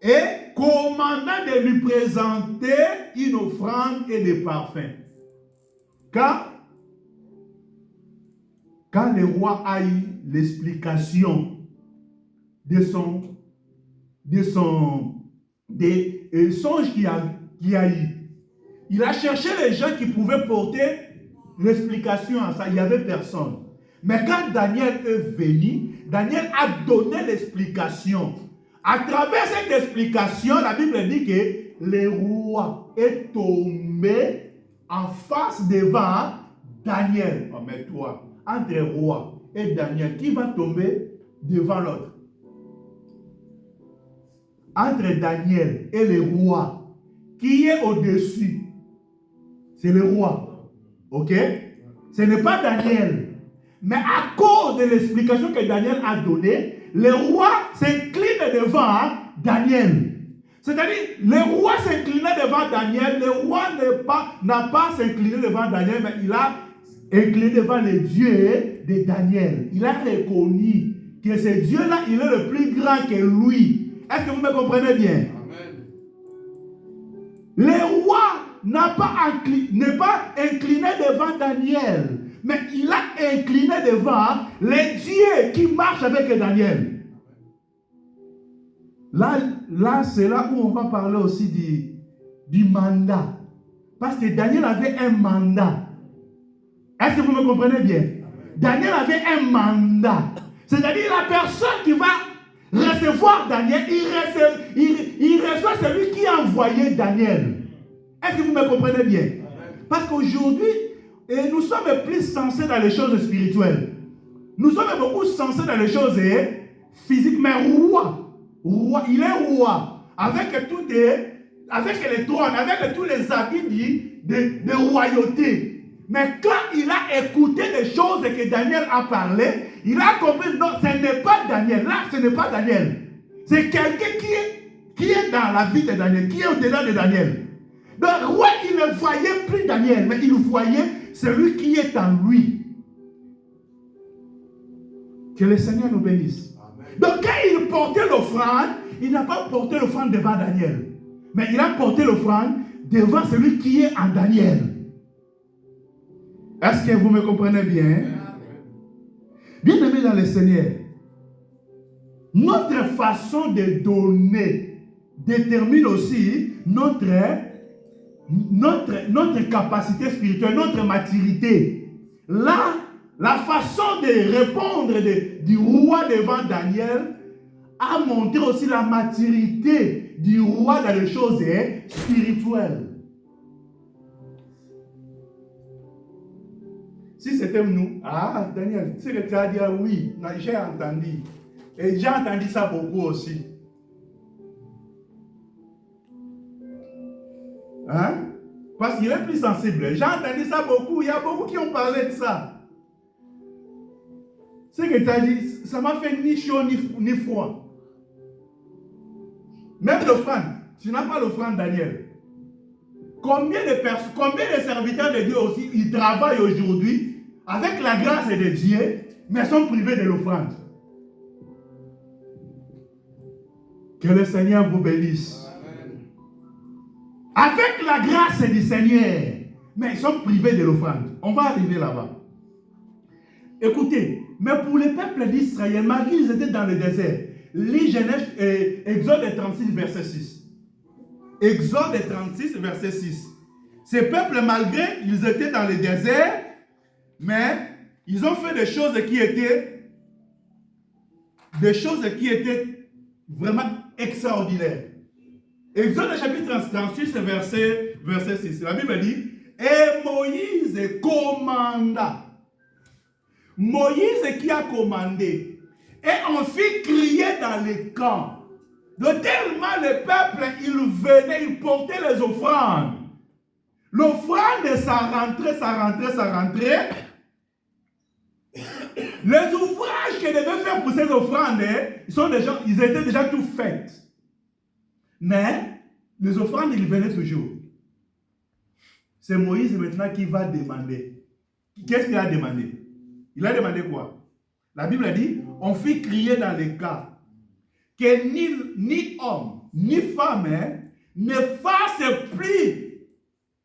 et commanda de lui présenter une offrande et des parfums. Quand le roi a eu l'explication des songes qu'il a eu, il a cherché les gens qui pouvaient porter l'explication à ça. Il n'y avait personne. Mais quand Daniel est venu, Daniel a donné l'explication. À travers cette explication, la Bible dit que le roi est tombé en face devant Daniel. Oh, mais toi, entre le roi et Daniel, qui va tomber devant l'autre? Entre Daniel et le roi, qui est au-dessus? C'est le roi. Ok? Ce n'est pas Daniel. Mais à cause de l'explication que Daniel a donnée, le roi s'incline devant Daniel. C'est-à-dire, le roi s'inclinait devant Daniel. Le roi n'a pas s'incliné devant Daniel, mais il a incliné devant le Dieu de Daniel. Il a reconnu que ce Dieu-là, il est le plus grand que lui. Est-ce que vous me comprenez bien? Amen. Le roi n'est pas incliné devant Daniel, mais il a incliné devant les dieux qui marchent avec Daniel. Là, c'est là où on va parler aussi du mandat. Parce que Daniel avait un mandat. Est-ce que vous me comprenez bien? Daniel avait un mandat. C'est-à-dire la personne qui va recevoir Daniel, il reçoit celui qui a envoyé Daniel. Est-ce que vous me comprenez bien? Parce qu'aujourd'hui, nous sommes plus sensés dans les choses spirituelles. Nous sommes beaucoup sensés dans les choses physiques, mais roi, il est roi, avec les trônes, avec tous les habits de royauté. Mais quand il a écouté les choses que Daniel a parlé, il a compris, non, ce n'est pas Daniel. Là, ce n'est pas Daniel. C'est quelqu'un qui est dans la vie de Daniel, qui est au-delà de Daniel. Donc, le roi, il ne voyait plus Daniel, mais il voyait celui qui est en lui. Que le Seigneur nous bénisse. Amen. Donc, quand il portait l'offrande, il n'a pas porté l'offrande devant Daniel, mais il a porté l'offrande devant celui qui est en Daniel. Est-ce que vous me comprenez bien? Bien-aimés dans le Seigneur, notre façon de donner détermine aussi notre capacité spirituelle, notre maturité. Là, la façon de répondre du roi devant Daniel a montré aussi la maturité du roi dans les choses spirituelles. Si c'était nous, Daniel, c'est que tu as dit oui, j'ai entendu. Et j'ai entendu ça beaucoup aussi. Hein? Parce qu'il est plus sensible. J'ai entendu ça beaucoup. Il y a beaucoup qui ont parlé de ça. Ce que tu as dit, ça m'a fait ni chaud ni froid. Même l'offrande. Tu n'as pas l'offrande, Daniel. Combien de serviteurs de Dieu aussi, ils travaillent aujourd'hui avec la grâce de Dieu, mais sont privés de l'offrande. Que le Seigneur vous bénisse. Amen. Avec la grâce du Seigneur, mais ils sont privés de l'offrande. On va arriver là-bas. Écoutez, mais pour le peuple d'Israël, malgré qu'ils étaient dans le désert, lis Genèse, Exode 36, verset 6. Exode 36, verset 6. Ces peuples, malgré ils étaient dans le désert, mais ils ont fait des choses qui étaient vraiment extraordinaires. Exode chapitre 36, verset 6. La Bible dit, et Moïse commanda. Moïse qui a commandé. Et on fit crier dans les camps. De tellement le peuple, il venait, il portait les offrandes. L'offrande, ça rentrait. Les ouvrages que devaient faire pour ces offrandes, ils étaient déjà tout faits. Mais les offrandes, ils venaient toujours. C'est Moïse maintenant qui va demander. Qu'est-ce qu'il a demandé? Il a demandé quoi? La Bible a dit, on fit crier dans les cas que ni homme, ni femme ne fasse plus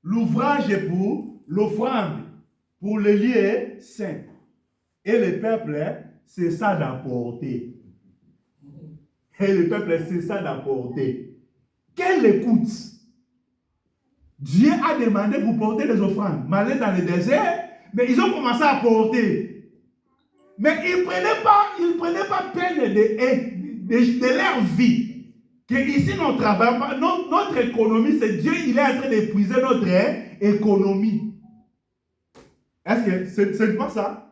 l'ouvrage pour l'offrande, pour le lieu saint. Et le peuple cessa d'apporter. Et le peuple cessa d'apporter. Quelle écoute! Dieu a demandé pour porter les offrandes. Malgré dans le désert, mais ils ont commencé à porter. Mais ils ne prenaient pas peine de leur vie. Que ici, notre travail, notre économie, c'est Dieu, il est en train d'épuiser notre économie. Est-ce que c'est pas ça?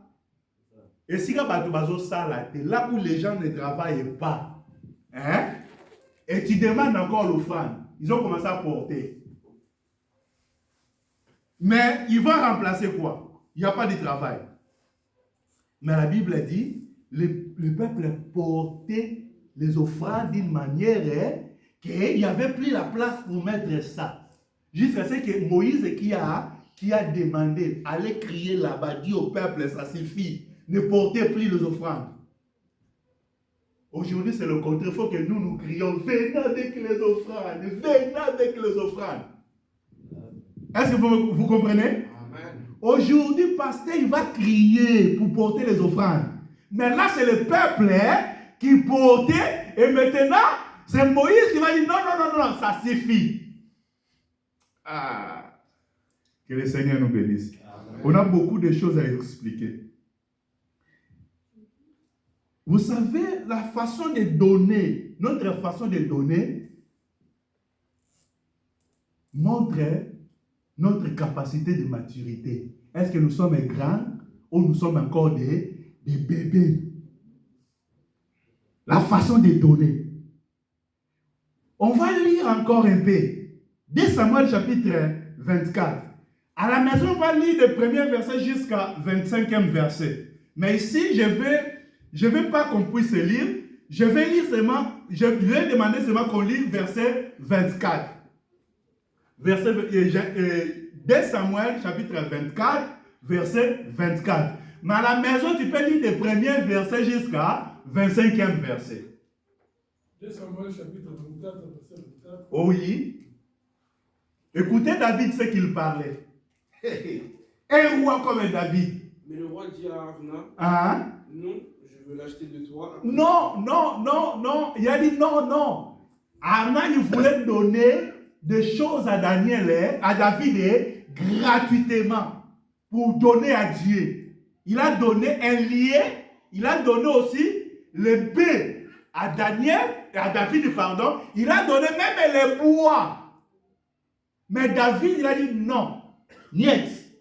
Et si là où les gens ne travaillent pas, hein, et tu demandes encore l'offrande, ils ont commencé à porter. Mais ils vont remplacer quoi? Il n'y a pas de travail. Mais la Bible dit, le peuple portait les offrandes d'une manière qu'il n'y avait plus la place pour mettre ça. Jusqu'à ce que Moïse qui a demandé, allez crier là-bas, dit au peuple, ça suffit, ne portez plus les offrandes. Aujourd'hui, c'est le contraire. Il faut que nous crions, venez avec les offrandes, venez avec les offrandes. Est-ce que vous comprenez? Amen. Aujourd'hui, pasteur, il va crier pour porter les offrandes. Mais là, c'est le peuple qui portait. Et maintenant, c'est Moïse qui va dire non, ça suffit. Ah, que le Seigneur nous bénisse. Amen. On a beaucoup de choses à expliquer. Vous savez, la façon de donner, notre façon de donner, montre notre capacité de maturité. Est-ce que nous sommes grands ou nous sommes encore des bébés? La façon de donner. On va lire encore un peu. 2 Samuel chapitre 24. À la maison, on va lire le premier verset jusqu'à 25e verset. Mais ici, je ne veux pas qu'on puisse lire. Je vais demander seulement qu'on lise verset 24. Verset 2 Samuel, chapitre 24, verset 24. Mais à la maison, tu peux lire le premier verset jusqu'à 25e verset. 2 Samuel, chapitre 24, verset 24. Oh oui. Écoutez David ce qu'il parlait. Un roi comme David. Mais le roi dit à Arna, hein? Non, je veux l'acheter de toi. Non. Il a dit non. Arna, il voulait donner des choses à David gratuitement pour donner à Dieu. Il a donné un lien, il a donné aussi le bœuf à David, il a donné même les bois. Mais David, il a dit non. Niet.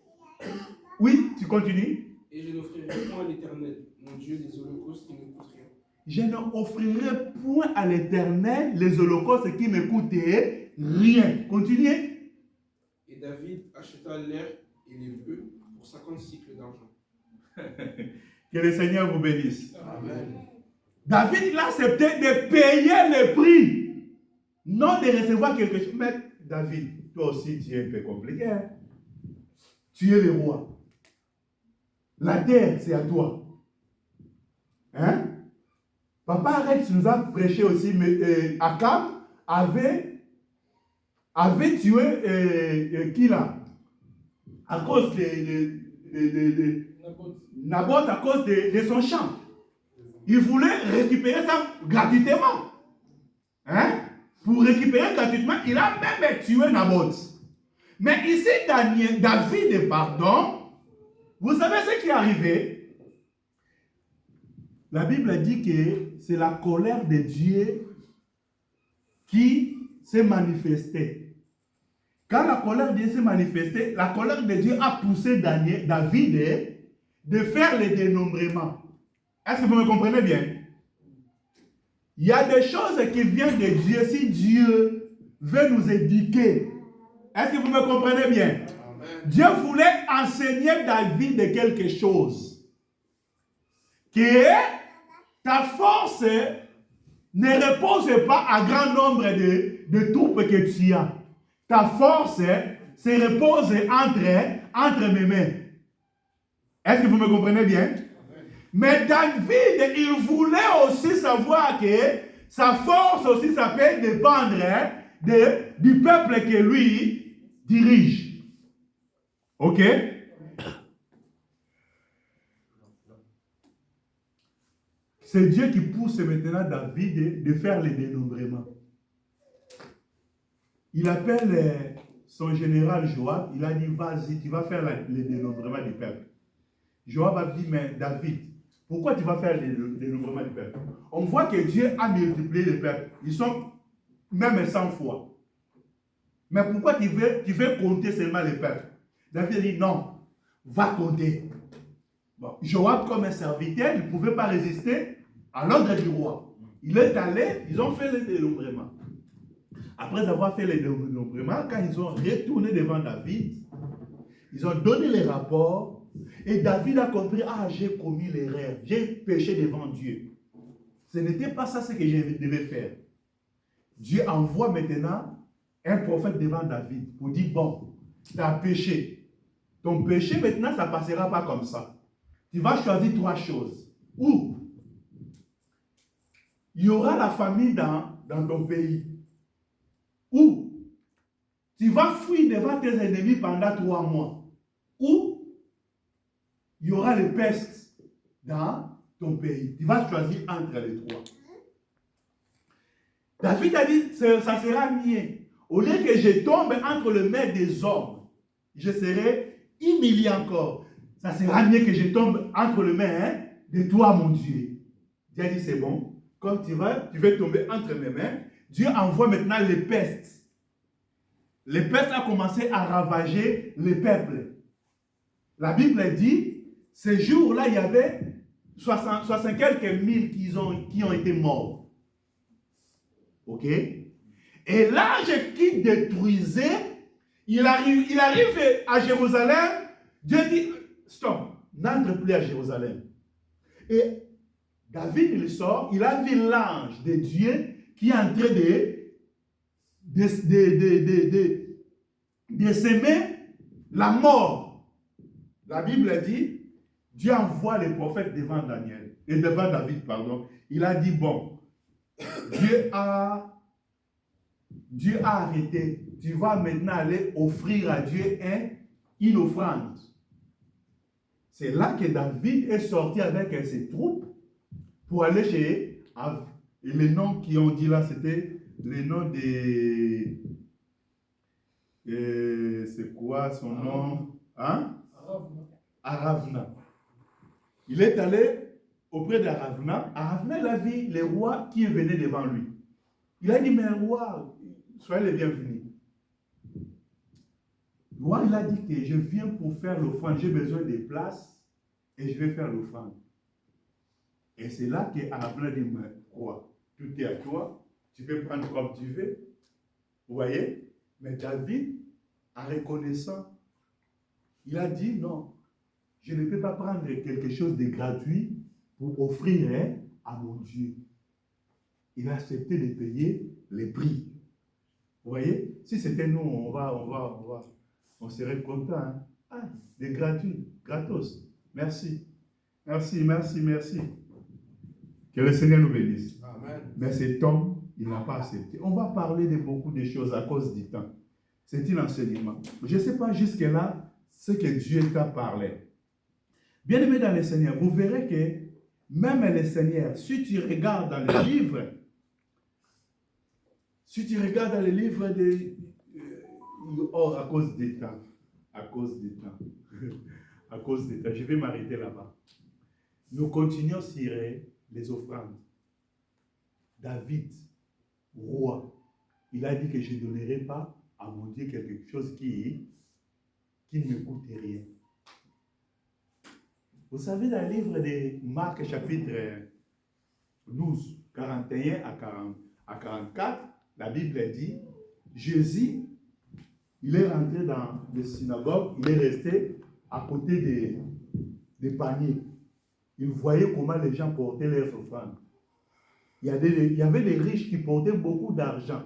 Oui, tu continues. Et je n'offrirai point à l'Éternel, mon Dieu, des holocaustes qui ne coûtent rien. je n'offrirai point à l'Éternel les holocaustes qui me coûtaient rien. Continuez. Et David acheta l'air et les bœufs pour 50 cycles d'argent. Que le Seigneur vous bénisse. Amen. David, il a accepté de payer le prix, non de recevoir quelque chose. Mais David, toi aussi, tu es un peu compliqué. Hein? Tu es le roi. La terre, c'est à toi. Hein? Papa Alex nous a prêché aussi, mais Akab avait tué qui là? À cause de Naboth, à cause de son champ. Il voulait récupérer ça gratuitement. Hein? Pour récupérer gratuitement, il a même tué Naboth. Mais ici, David, pardon, vous savez ce qui est arrivé? La Bible dit que c'est la colère de Dieu qui s'est manifestée. Quand la colère de Dieu s'est manifestée, la colère de Dieu a poussé David de faire le dénombrement. Est-ce que vous me comprenez bien? Il y a des choses qui viennent de Dieu si Dieu veut nous éduquer. Est-ce que vous me comprenez bien? Amen. Dieu voulait enseigner David de quelque chose. Que ta force ne repose pas à grand nombre de troupes que tu as. Ta force se repose entre mes mains. Est-ce que vous me comprenez bien? Mais David, il voulait aussi savoir que sa force aussi, ça peut dépendre du peuple que lui dirige. Ok? C'est Dieu qui pousse maintenant David de faire le dénombrement. Il appelle son général Joab, il a dit, vas-y, tu vas faire le dénombrement du peuple. Joab a dit, mais David, pourquoi tu vas faire le dénombrement du peuple? On voit que Dieu a multiplié le peuple. Ils sont même 100 fois. Mais pourquoi tu veux compter seulement le peuple? David dit, non, va compter. Bon, Joab, comme un serviteur, il ne pouvait pas résister à l'ordre du roi. Il est allé, ils ont fait le dénombrement. Après avoir fait le dénombrement, quand ils ont retourné devant David, ils ont donné les rapports. Et David a compris, ah, j'ai commis l'erreur, j'ai péché devant Dieu. Ce n'était pas ça ce que je devais faire. Dieu envoie maintenant un prophète devant David pour dire, bon, tu as péché. Ton péché maintenant, ça ne passera pas comme ça. Tu vas choisir 3 choses. Ou il y aura la famine dans ton pays. Ou tu vas fuir devant tes ennemis pendant 3 mois. Ou il y aura les pestes dans ton pays. Tu vas choisir entre les 3. David a dit, ça sera mieux. Au lieu que je tombe entre les mains des hommes, je serai humilié encore. Ça sera mieux que je tombe entre les mains de toi, mon Dieu. Dieu a dit, c'est bon. Comme tu vas tomber entre mes mains, Dieu envoie maintenant les pestes. Les pestes ont commencé à ravager les peuples. La Bible dit, ces jours-là, il y avait 60 quelques mille qui ont été morts. Ok? Et l'ange qui détruisait, il arrive à Jérusalem. Dieu dit, stop, n'entre plus à Jérusalem. Et David, il sort, il a vu l'ange de Dieu qui est en train de s'aimer la mort. La Bible dit, Dieu envoie les prophètes devant David, pardon. Il a dit, bon, Dieu a arrêté. Tu vas maintenant aller offrir à Dieu une offrande. C'est là que David est sorti avec ses troupes pour aller chez... Et les noms qui ont dit là, c'était les noms des... c'est quoi son nom? Hein? Aravna. Il est allé auprès d'Aravna. Aravna, il a vu les rois qui venaient devant lui. Il a dit, mais roi, soyez les bienvenus. Le roi, il a dit que je viens pour faire l'offrande. J'ai besoin de places et je vais faire l'offrande. Et c'est là qu'Abraham dit, mais quoi? Tout est à toi, tu peux prendre comme tu veux. Vous voyez? Mais David, en reconnaissant, il a dit non, je ne peux pas prendre quelque chose de gratuit pour offrir à mon Dieu. Il a accepté de payer les prix. Vous voyez? Si c'était nous, on serait content. Hein? Ah, des gratuits, gratos. Merci. Merci. Que le Seigneur nous bénisse. Amen. Mais cet homme, il n'a pas accepté. On va parler de beaucoup de choses à cause du temps. C'est un enseignement. Je ne sais pas jusque-là ce que Dieu t'a parlé. Bien aimé dans le Seigneur, vous verrez que même le Seigneur, si tu regardes dans le livre, de... Oh, à cause du temps. Je vais m'arrêter là-bas. Nous continuons sur les offrandes. David, roi, il a dit que je ne donnerai pas à mon Dieu quelque chose qui ne me coûte rien. Vous savez, dans le livre de Marc, chapitre 12, 41 à 44, la Bible dit, Jésus, il est rentré dans les synagogues, il est resté à côté des paniers. Il voyait comment les gens portaient leurs offrandes. Il y avait des riches qui portaient beaucoup d'argent.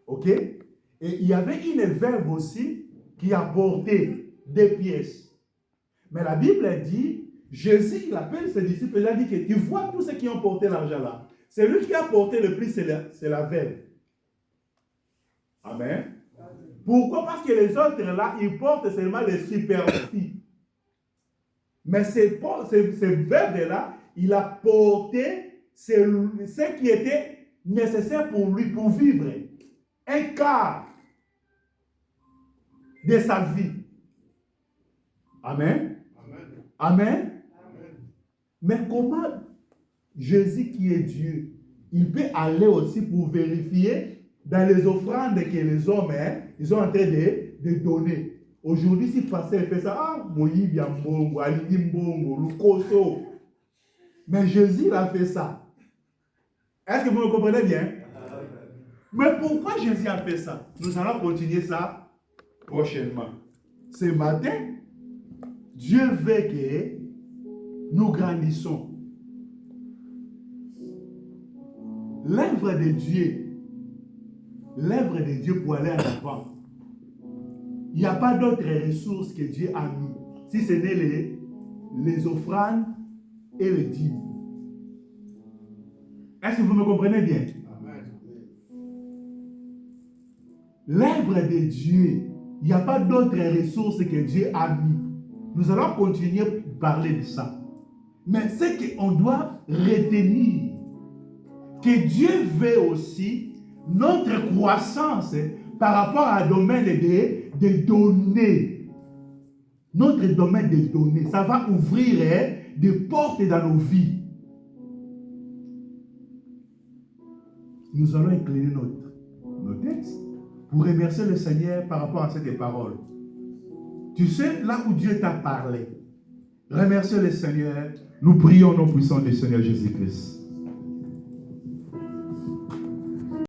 Ok? Et il y avait une veuve aussi qui apportait des pièces. Mais la Bible dit, Jésus, il appelle ses disciples, il a dit que tu vois tous ceux qui ont porté l'argent là. C'est lui qui a porté le plus, c'est la veuve. Amen. Pourquoi? Parce que les autres là, ils portent seulement les superficies. Mais ces veuves là, il a porté ce qui était nécessaire pour lui, pour vivre. Un quart de sa vie. Amen. Amen. Mais comment Jésus qui est Dieu, il peut aller aussi pour vérifier dans les offrandes que les hommes, ils sont en train de donner. Aujourd'hui, si le pasteur fait ça, ah, Moïse Biambongo, Alidi Mbongo, Lukoso. Mais Jésus a fait ça. Est-ce que vous me comprenez bien? Mais pourquoi Jésus a fait ça? Nous allons continuer ça prochainement. Ce matin, Dieu veut que nous grandissons. L'œuvre de Dieu pour aller en avant. Il n'y a pas d'autres ressources que Dieu a mis, si ce n'est les offrandes et les dîmes. Est-ce que vous me comprenez bien? L'œuvre de Dieu, il n'y a pas d'autres ressources que Dieu a mis. Nous allons continuer à parler de ça. Mais ce qu'on doit retenir, que Dieu veut aussi notre croissance par rapport à domaine des données. Notre domaine des données, ça va ouvrir des portes dans nos vies. Nous allons incliner nos textes pour remercier le Seigneur par rapport à cette parole. Tu sais, là où Dieu t'a parlé, remercier le Seigneur. Nous prions au nom puissant du Seigneur Jésus-Christ.